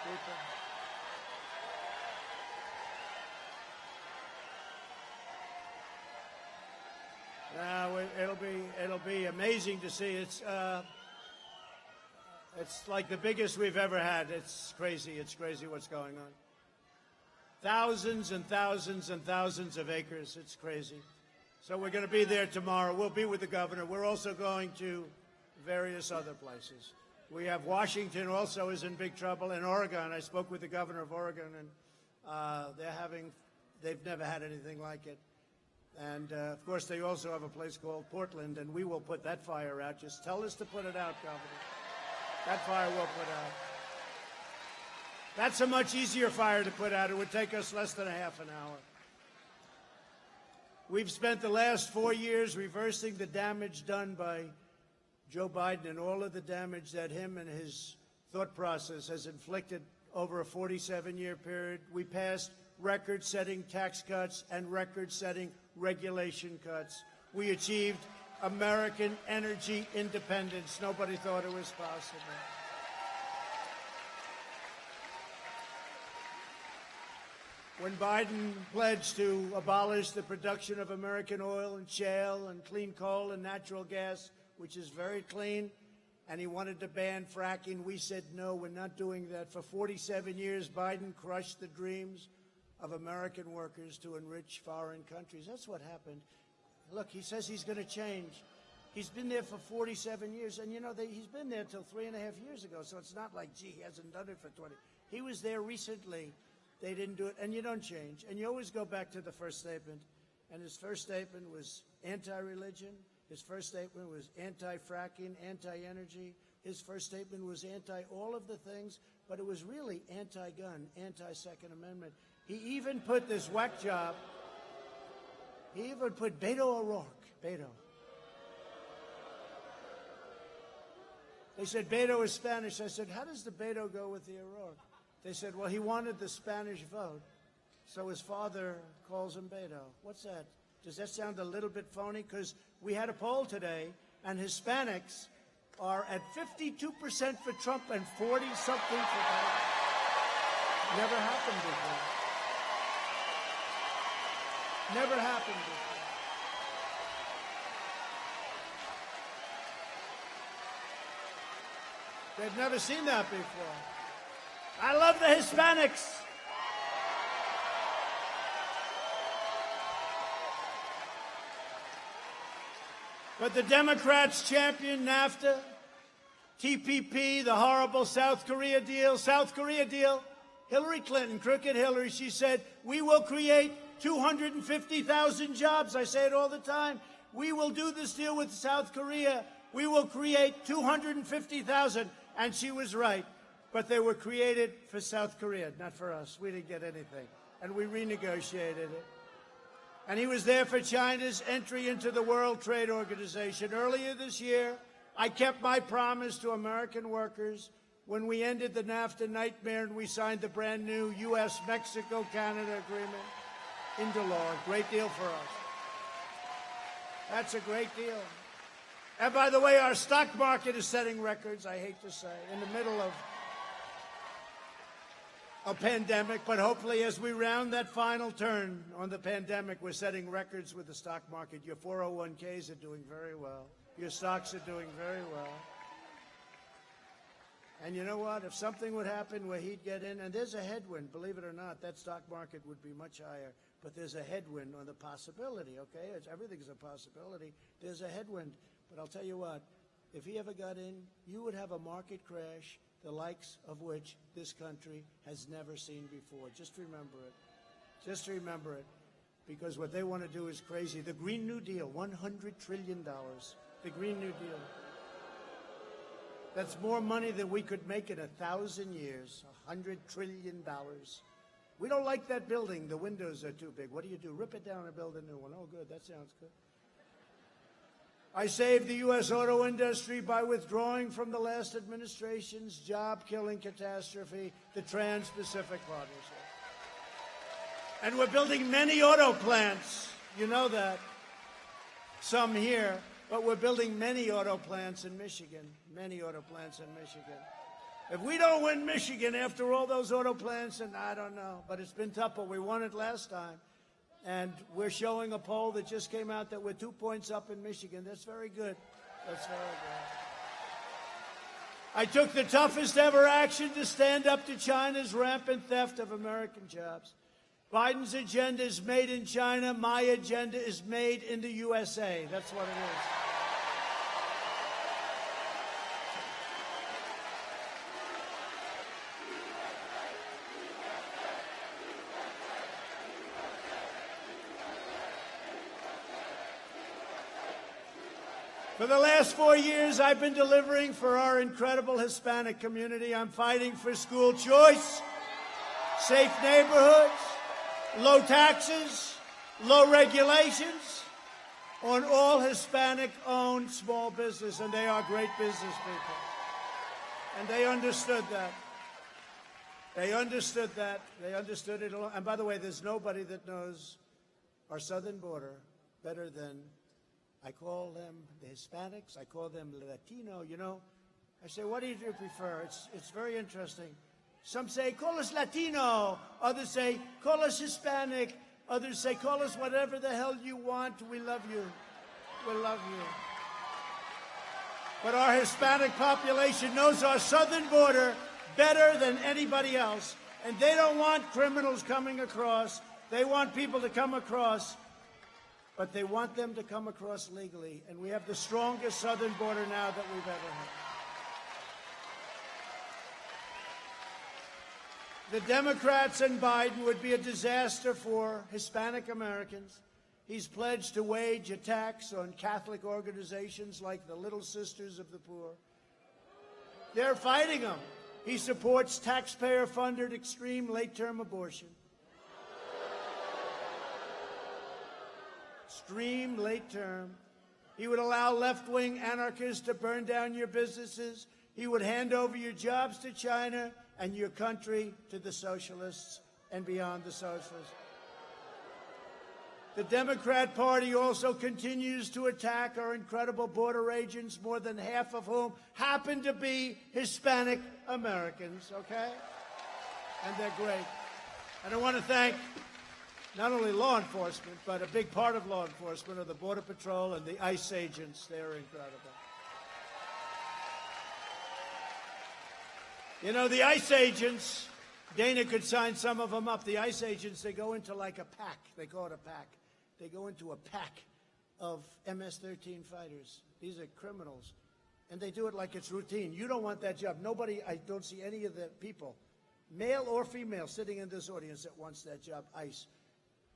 people. Now, it'll be amazing to see. It's like the biggest we've ever had. It's crazy. It's crazy what's going on. Thousands and thousands and thousands of acres. It's crazy. So we're going to be there tomorrow. We'll be with the governor. We're also going to various other places. We have Washington also is in big trouble, and Oregon. I spoke with the governor of Oregon, and they've never had anything like it. And, of course, they also have a place called Portland, and we will put that fire out. Just tell us to put it out, Governor. That fire we'll put out. That's a much easier fire to put out. It would take us less than a half an hour. We've spent the last 4 years reversing the damage done by Joe Biden and all of the damage that him and his thought process has inflicted over a 47-year period. We passed record-setting tax cuts and record-setting regulation cuts. We achieved American energy independence. Nobody thought it was possible. When Biden pledged to abolish the production of American oil and shale and clean coal and natural gas, which is very clean, and he wanted to ban fracking, we said, no, we're not doing that. For 47 years, Biden crushed the dreams of American workers to enrich foreign countries. That's what happened. Look, he says he's going to change. He's been there for 47 years, and, you know, he's been there till 3.5 years ago, so it's not like, gee, he hasn't done it for 20. He was there recently. They didn't do it, and you don't change. And you always go back to the first statement, and his first statement was anti-religion. His first statement was anti-fracking, anti-energy. His first statement was anti-all of the things, but it was really anti-gun, anti-Second Amendment. He even put this whack job, he even put Beto O'Rourke, Beto. They said Beto is Spanish. I said, how does the Beto go with the O'Rourke? They said, well, he wanted the Spanish vote, so his father calls him Beto. What's that? Does that sound a little bit phony? Because we had a poll today, and Hispanics are at 52% for Trump and 40-something for Biden. Never happened before. Never happened before. They've never seen that before. I love the Hispanics. But the Democrats championed NAFTA, TPP, the horrible South Korea deal. South Korea deal, Hillary Clinton, crooked Hillary, she said, we will create 250,000 jobs. I say it all the time. We will do this deal with South Korea. We will create 250,000. And she was right. But they were created for South Korea, not for us. We didn't get anything. And we renegotiated it. And he was there for China's entry into the World Trade Organization. Earlier this year, I kept my promise to American workers when we ended the NAFTA nightmare and we signed the brand new U.S.-Mexico-Canada agreement into law. Great deal for us. That's a great deal. And by the way, our stock market is setting records, I hate to say, in the middle of a pandemic, but hopefully as we round that final turn on the pandemic, we're setting records with the stock market. Your 401ks are doing very well. Your stocks are doing very well. And you know what? If something would happen where he'd get in, and there's a headwind, believe it or not, that stock market would be much higher. But there's a headwind on the possibility, okay? Everything's a possibility. There's a headwind. But I'll tell you what, if he ever got in, you would have a market crash the likes of which this country has never seen before. Just remember it. Just remember it. Because what they want to do is crazy. The Green New Deal, $100 trillion. The Green New Deal. That's more money than we could make in 1,000 years. $100 trillion. We don't like that building. The windows are too big. What do? Rip it down and build a new one. Oh, good. That sounds good. I saved the U.S. auto industry by withdrawing from the last administration's job-killing catastrophe, the Trans-Pacific Partnership. And we're building many auto plants. You know that. Some here, but we're building many auto plants in Michigan. Many auto plants in Michigan. If we don't win Michigan after all those auto plants, and I don't know, but it's been tough, but we won it last time. And we're showing a poll that just came out that we're 2 points up in Michigan. That's very good. That's very good. I took the toughest ever action to stand up to China's rampant theft of American jobs. Biden's agenda is made in China. My agenda is made in the USA. That's what it is. For the last 4 years, I've been delivering for our incredible Hispanic community. I'm fighting for school choice, safe neighborhoods, low taxes, low regulations on all Hispanic-owned small business, and they are great business people. And they understood that. They understood that. They understood it. And by the way, there's nobody that knows our southern border better than I call them the Hispanics. I call them Latino. You know, I say, what do you prefer? It's very interesting. Some say, call us Latino. Others say, call us Hispanic. Others say, call us whatever the hell you want. We love you. We love you. But our Hispanic population knows our southern border better than anybody else. And they don't want criminals coming across. They want people to come across. But they want them to come across legally. And we have the strongest southern border now that we've ever had. The Democrats and Biden would be a disaster for Hispanic Americans. He's pledged to wage attacks on Catholic organizations like the Little Sisters of the Poor. They're fighting him. He supports taxpayer-funded extreme late-term abortion. Extreme late term. He would allow left-wing anarchists to burn down your businesses. He would hand over your jobs to China and your country to the socialists and beyond the socialists. The Democrat Party also continues to attack our incredible border agents, more than half of whom happen to be Hispanic Americans, okay? And they're great. And I want to thank not only law enforcement, but a big part of law enforcement are the Border Patrol and the ICE agents. They're incredible. You know, the ICE agents, Dana could sign some of them up. The ICE agents, they go into like a pack. They call it a pack. They go into a pack of MS-13 fighters. These are criminals. And they do it like it's routine. You don't want that job. Nobody, I don't see any of the people, male or female, sitting in this audience that wants that job, ICE.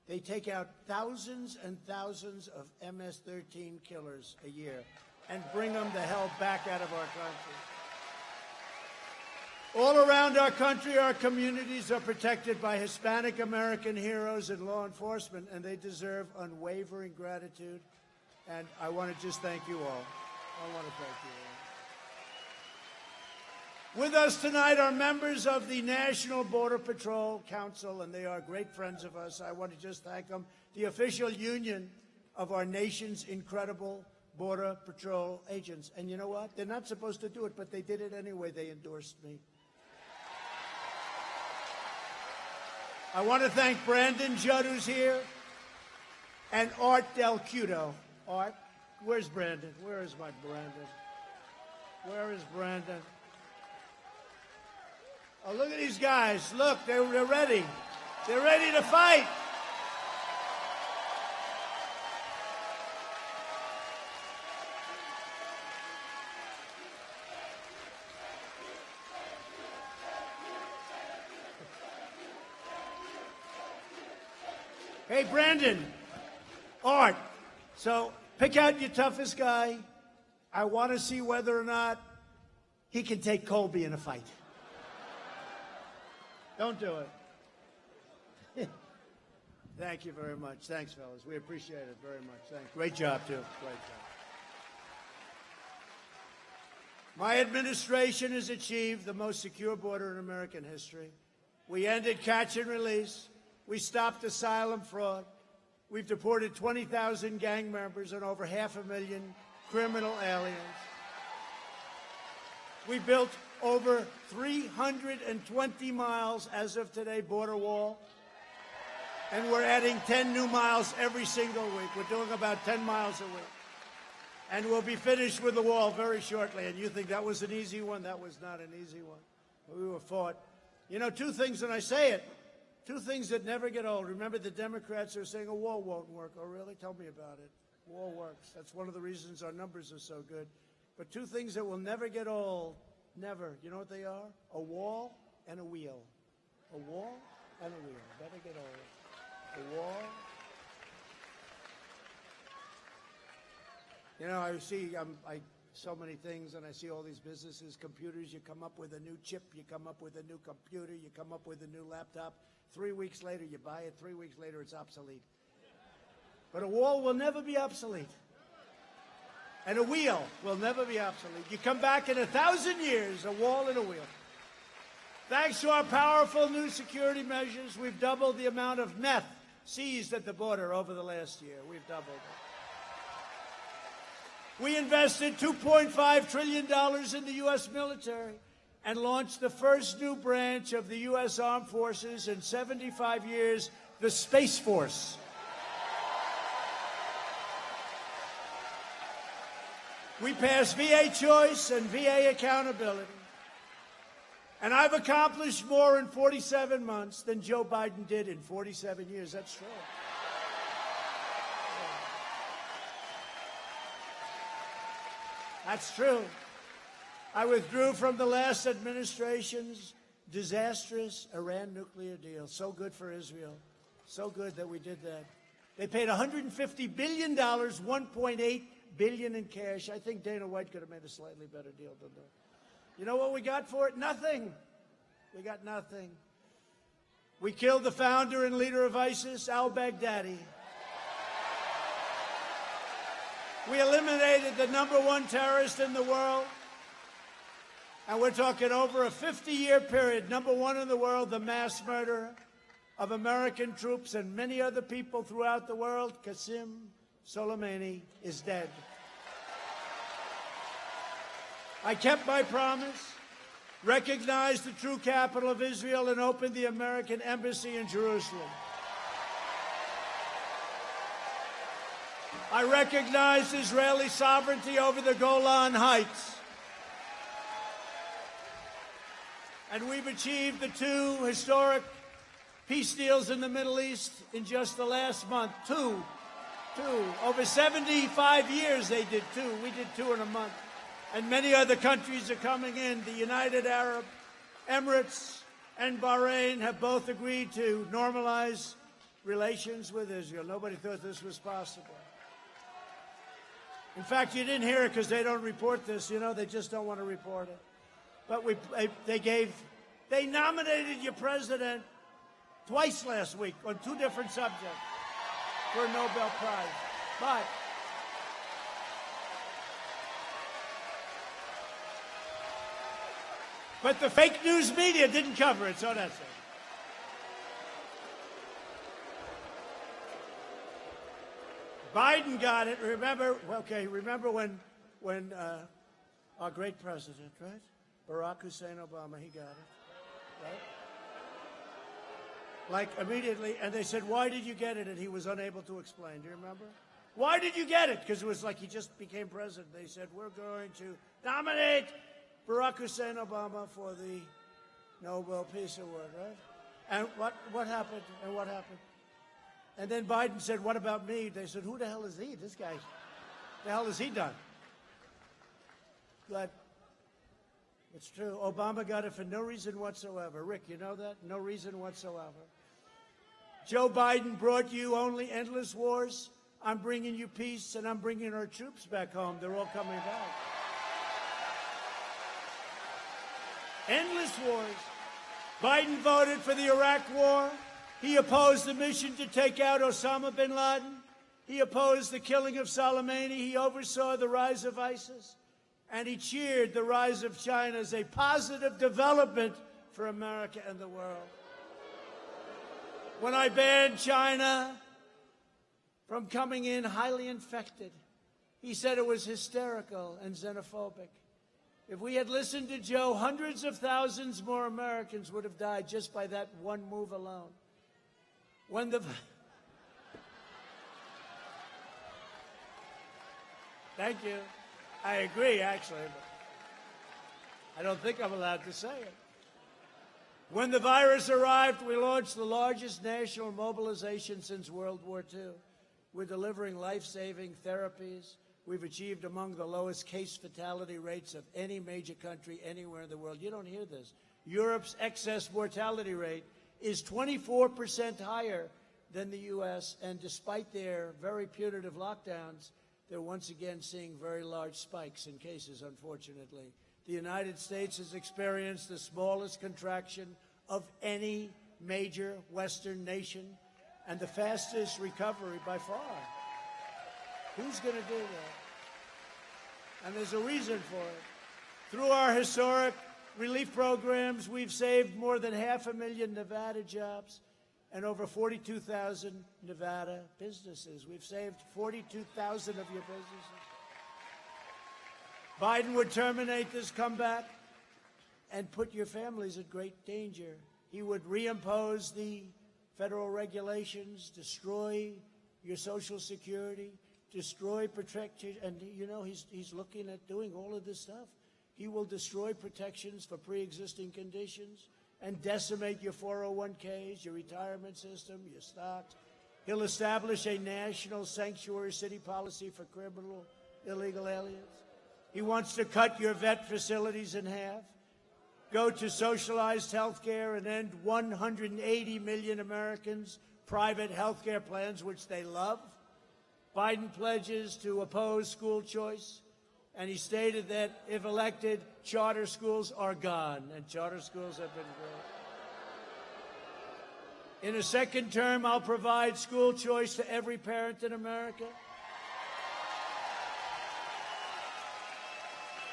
They take out thousands and thousands of MS-13 killers a year and bring them the hell back out of our country. All around our country, our communities are protected by Hispanic American heroes in law enforcement, and they deserve unwavering gratitude. And I want to just thank you all. I want to thank you all. With us tonight are members of the National Border Patrol Council, and they are great friends of us. I want to just thank them. The official union of our nation's incredible Border Patrol agents. And you know what? They're not supposed to do it, but they did it anyway. They endorsed me. I want to thank Brandon Judd, who's here, and Art Del Cudo. Art, where's Brandon? Where is my Brandon? Where is Brandon? Oh, look at these guys. Look, they're ready. They're ready to fight. Hey, Brandon, Art, so pick out your toughest guy. I want to see whether or not he can take Colby in a fight. Don't do it. Thank you very much. Thanks, fellas. We appreciate it very much. Thanks. Great job, too. Great job. My administration has achieved the most secure border in American history. We ended catch and release. We stopped asylum fraud. We've deported 20,000 gang members and over 500,000 criminal aliens. We built over 320 miles as of today border wall, and we're adding 10 new miles every single week. We're doing about 10 miles a week. And we'll be finished with the wall very shortly. And you think that was an easy one? That was not an easy one. We were fought. You know, two things, and I say it, two things that never get old. Remember, the Democrats are saying a wall won't work. Oh, really? Tell me about it. Wall works. That's one of the reasons our numbers are so good. But two things that will never get old, never. You know what they are? A wall and a wheel. A wall and a wheel. Never get old. A wall. You know, I see so many things, and I see all these businesses, computers. You come up with a new chip, you come up with a new computer, you come up with a new laptop. 3 weeks later, you buy it. 3 weeks later, it's obsolete. But a wall will never be obsolete. And a wheel will never be obsolete. You come back in 1,000 years, a wall and a wheel. Thanks to our powerful new security measures, we've doubled the amount of meth seized at the border over the last year. We've doubled it. We invested $2.5 trillion in the U.S. military and launched the first new branch of the U.S. Armed Forces in 75 years, the Space Force. We passed VA choice and VA accountability. And I've accomplished more in 47 months than Joe Biden did in 47 years. That's true. That's true. I withdrew from the last administration's disastrous Iran nuclear deal. So good for Israel. So good that we did that. They paid $150 billion, $1.8 billion in cash. I think Dana White could have made a slightly better deal than that. You know what we got for it? Nothing. We got nothing. We killed the founder and leader of ISIS, al-Baghdadi. We eliminated the #1 terrorist in the world. And we're talking over a 50-year period, #1 in the world, the mass murder of American troops and many other people throughout the world. Qasem Soleimani is dead. I kept my promise, recognized the true capital of Israel, and opened the American embassy in Jerusalem. I recognized Israeli sovereignty over the Golan Heights. And we've achieved the 2 historic peace deals in the Middle East in just the last month. Two. Over 75 years they did 2. We did 2 in a month. And many other countries are coming in. The United Arab Emirates and Bahrain have both agreed to normalize relations with Israel. Nobody thought this was possible. In fact, you didn't hear it because they don't report this. You know, they just don't want to report it. But they nominated your president twice last week on 2 different subjects for a Nobel Prize. But the fake news media didn't cover it, so that's it. Biden got it. Remember when our great president, right? Barack Hussein Obama, he got it, right? Like immediately, and they said, why did you get it? And he was unable to explain. Do you remember? Why did you get it? Because it was like he just became president. They said, we're going to nominate Barack Hussein Obama for the Nobel Peace Award, right? And what happened? And what happened? And then Biden said, what about me? They said, who the hell is he? This guy, the hell has he done? But it's true. Obama got it for no reason whatsoever. Rick, you know that? No reason whatsoever. Joe Biden brought you only endless wars. I'm bringing you peace, and I'm bringing our troops back home. They're all coming back. Endless wars. Biden voted for the Iraq War. He opposed the mission to take out Osama bin Laden. He opposed the killing of Soleimani. He oversaw the rise of ISIS. And he cheered the rise of China as a positive development for America and the world. When I banned China from coming in highly infected, he said it was hysterical and xenophobic. If we had listened to Joe, hundreds of thousands more Americans would have died just by that one move alone. Thank you. I agree, actually, but I don't think I'm allowed to say it. When the virus arrived, we launched the largest national mobilization since World War II. We're delivering life-saving therapies. We've achieved among the lowest case fatality rates of any major country anywhere in the world. You don't hear this. Europe's excess mortality rate is 24% higher than the U.S., and despite their very punitive lockdowns, they're once again seeing very large spikes in cases, unfortunately. The United States has experienced the smallest contraction of any major Western nation and the fastest recovery by far. Who's going to do that? And there's a reason for it. Through our historic relief programs, we've saved more than 500,000 Nevada jobs and over 42,000 Nevada businesses. We've saved 42,000 of your businesses. Biden would terminate this comeback and put your families at great danger. He would reimpose the federal regulations, destroy your Social Security, destroy protection, and you know he's looking at doing all of this stuff. He will destroy protections for pre-existing conditions and decimate your 401ks, your retirement system, your stocks. He'll establish a national sanctuary city policy for criminal illegal aliens. He wants to cut your vet facilities in half, go to socialized health care, and end 180 million Americans' private health care plans, which they love. Biden pledges to oppose school choice, and he stated that if elected, charter schools are gone, and charter schools have been great. In a second term, I'll provide school choice to every parent in America.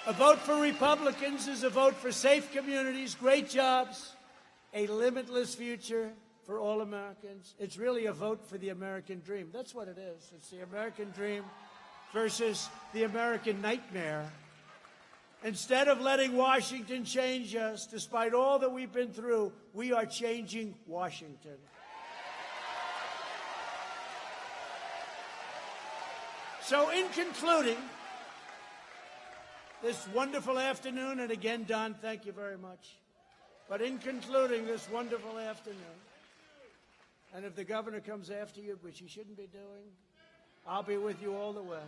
A vote for Republicans is a vote for safe communities, great jobs, a limitless future for all Americans. It's really a vote for the American dream. That's what it is. It's the American dream versus the American nightmare. Instead of letting Washington change us, despite all that we've been through, we are changing Washington. So in concluding this wonderful afternoon, and again, Don, thank you very much. But in concluding this wonderful afternoon, and if the governor comes after you, which he shouldn't be doing, I'll be with you all the way.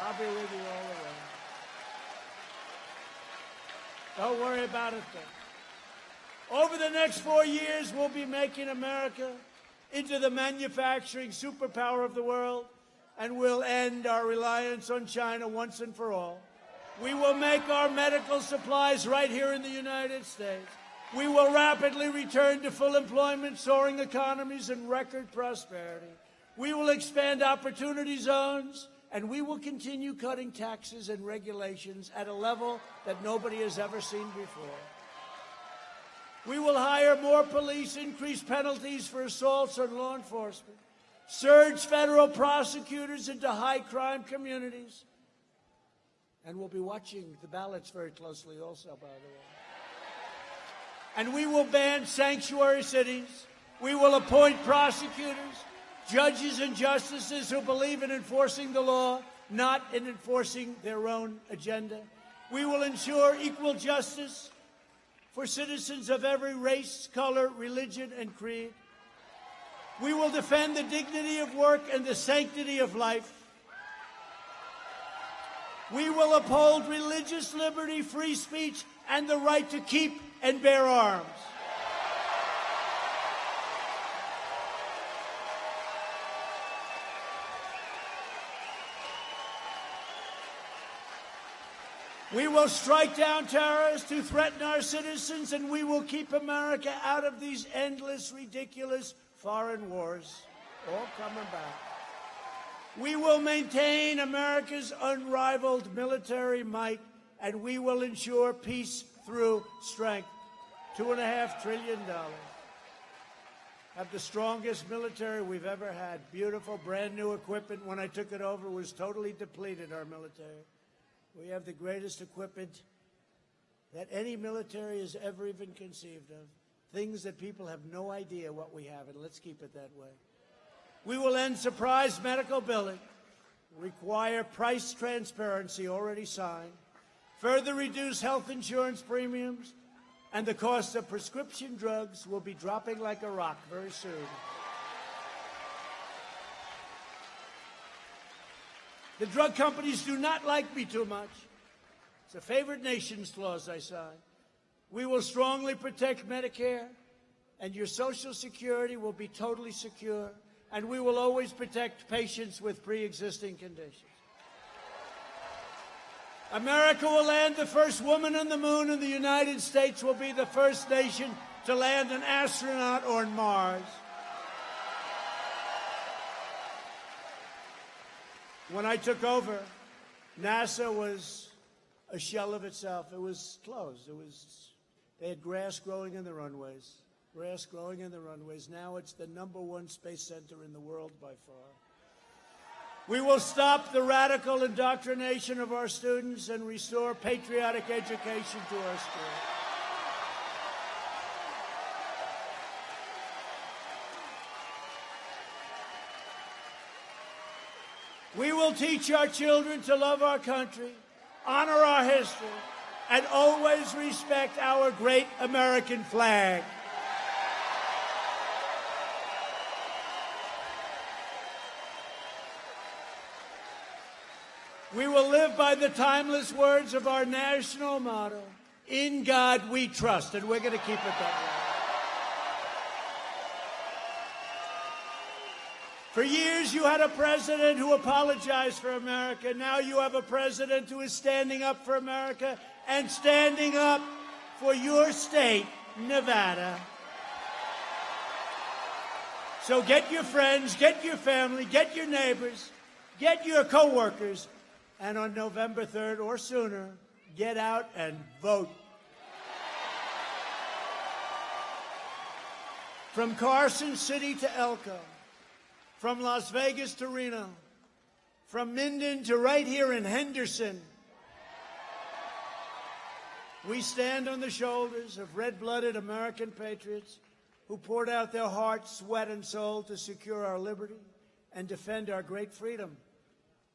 I'll be with you all the way. Don't worry about it, though. Over the next 4 years, we'll be making America into the manufacturing superpower of the world, and we'll end our reliance on China once and for all. We will make our medical supplies right here in the United States. We will rapidly return to full employment, soaring economies, and record prosperity. We will expand opportunity zones, and we will continue cutting taxes and regulations at a level that nobody has ever seen before. We will hire more police, increase penalties for assaults on law enforcement, surge federal prosecutors into high-crime communities, and we'll be watching the ballots very closely also, by the way. And we will ban sanctuary cities. We will appoint prosecutors, judges, and justices who believe in enforcing the law, not in enforcing their own agenda. We will ensure equal justice for citizens of every race, color, religion, and creed. We will defend the dignity of work and the sanctity of life. We will uphold religious liberty, free speech, and the right to keep and bear arms. We will strike down terrorists who threaten our citizens, and we will keep America out of these endless, ridiculous foreign wars, all coming back. We will maintain America's unrivaled military might, and we will ensure peace through strength. $2.5 trillion. Have the strongest military we've ever had. Beautiful, brand new equipment. When I took it over, it was totally depleted, our military. We have the greatest equipment that any military has ever even conceived of. Things that people have no idea what we have, and let's keep it that way. We will end surprise medical billing, require price transparency already signed, further reduce health insurance premiums, and the cost of prescription drugs will be dropping like a rock very soon. The drug companies do not like me too much. It's a favored nations clause I signed. We will strongly protect Medicare, and your Social Security will be totally secure, and we will always protect patients with pre-existing conditions. America will land the first woman on the moon, and the United States will be the first nation to land an astronaut on Mars. When I took over, NASA was a shell of itself. It was closed. They had grass growing in the runways. Grass growing in the runways. Now it's the #1 space center in the world by far. We will stop the radical indoctrination of our students and restore patriotic education to our schools. We will teach our children to love our country, honor our history, and always respect our great American flag. We will live by the timeless words of our national motto, "In God we trust," and we're going to keep it that way. For years, you had a president who apologized for America. Now you have a president who is standing up for America and standing up for your state, Nevada. So get your friends, get your family, get your neighbors, get your coworkers, and on November 3rd or sooner, get out and vote. From Carson City to Elko, from Las Vegas to Reno, from Minden to right here in Henderson, we stand on the shoulders of red-blooded American patriots who poured out their heart, sweat, and soul to secure our liberty and defend our great freedom.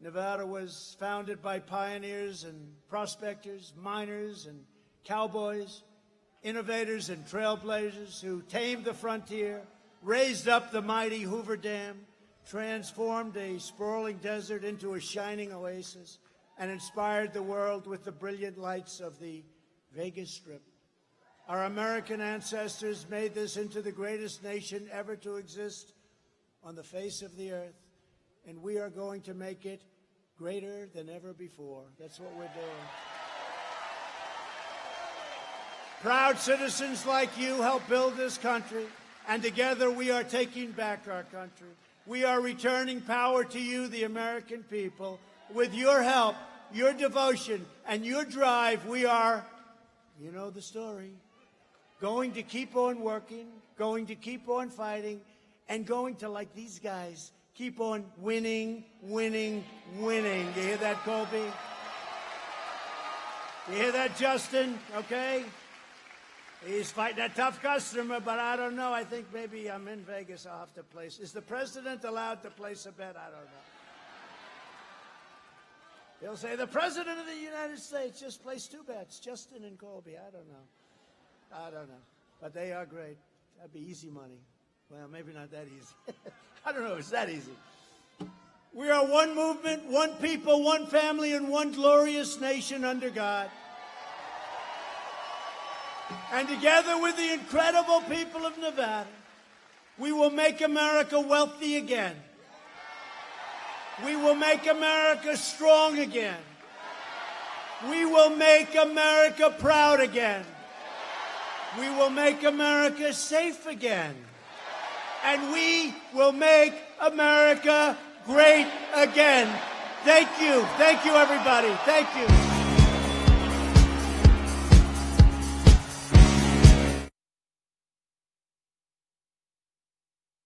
Nevada was founded by pioneers and prospectors, miners and cowboys, innovators and trailblazers who tamed the frontier, raised up the mighty Hoover Dam, transformed a sprawling desert into a shining oasis, and inspired the world with the brilliant lights of the Vegas Strip. Our American ancestors made this into the greatest nation ever to exist on the face of the earth, and we are going to make it greater than ever before. That's what we're doing. Proud citizens like you help build this country, and together we are taking back our country. We are returning power to you, the American people. With your help, your devotion, and your drive, we are, you know the story, going to keep on working, going to keep on fighting, and going to, like these guys, keep on winning, winning, winning. Do you hear that, Colby? Do you hear that, Justin? Okay? He's fighting a tough customer, but I don't know. I think maybe I'm in Vegas. I'll have to place. Is the president allowed to place a bet? I don't know. He'll say, the president of the United States just placed 2 bets, Justin and Colby. I don't know. But they are great. That'd be easy money. Well, maybe not that easy. I don't know. It's that easy. We are one movement, one people, one family, and one glorious nation under God. And together with the incredible people of Nevada, we will make America wealthy again. We will make America strong again. We will make America proud again. We will make America safe again. And we will make America great again. Thank you. Thank you, everybody. Thank you.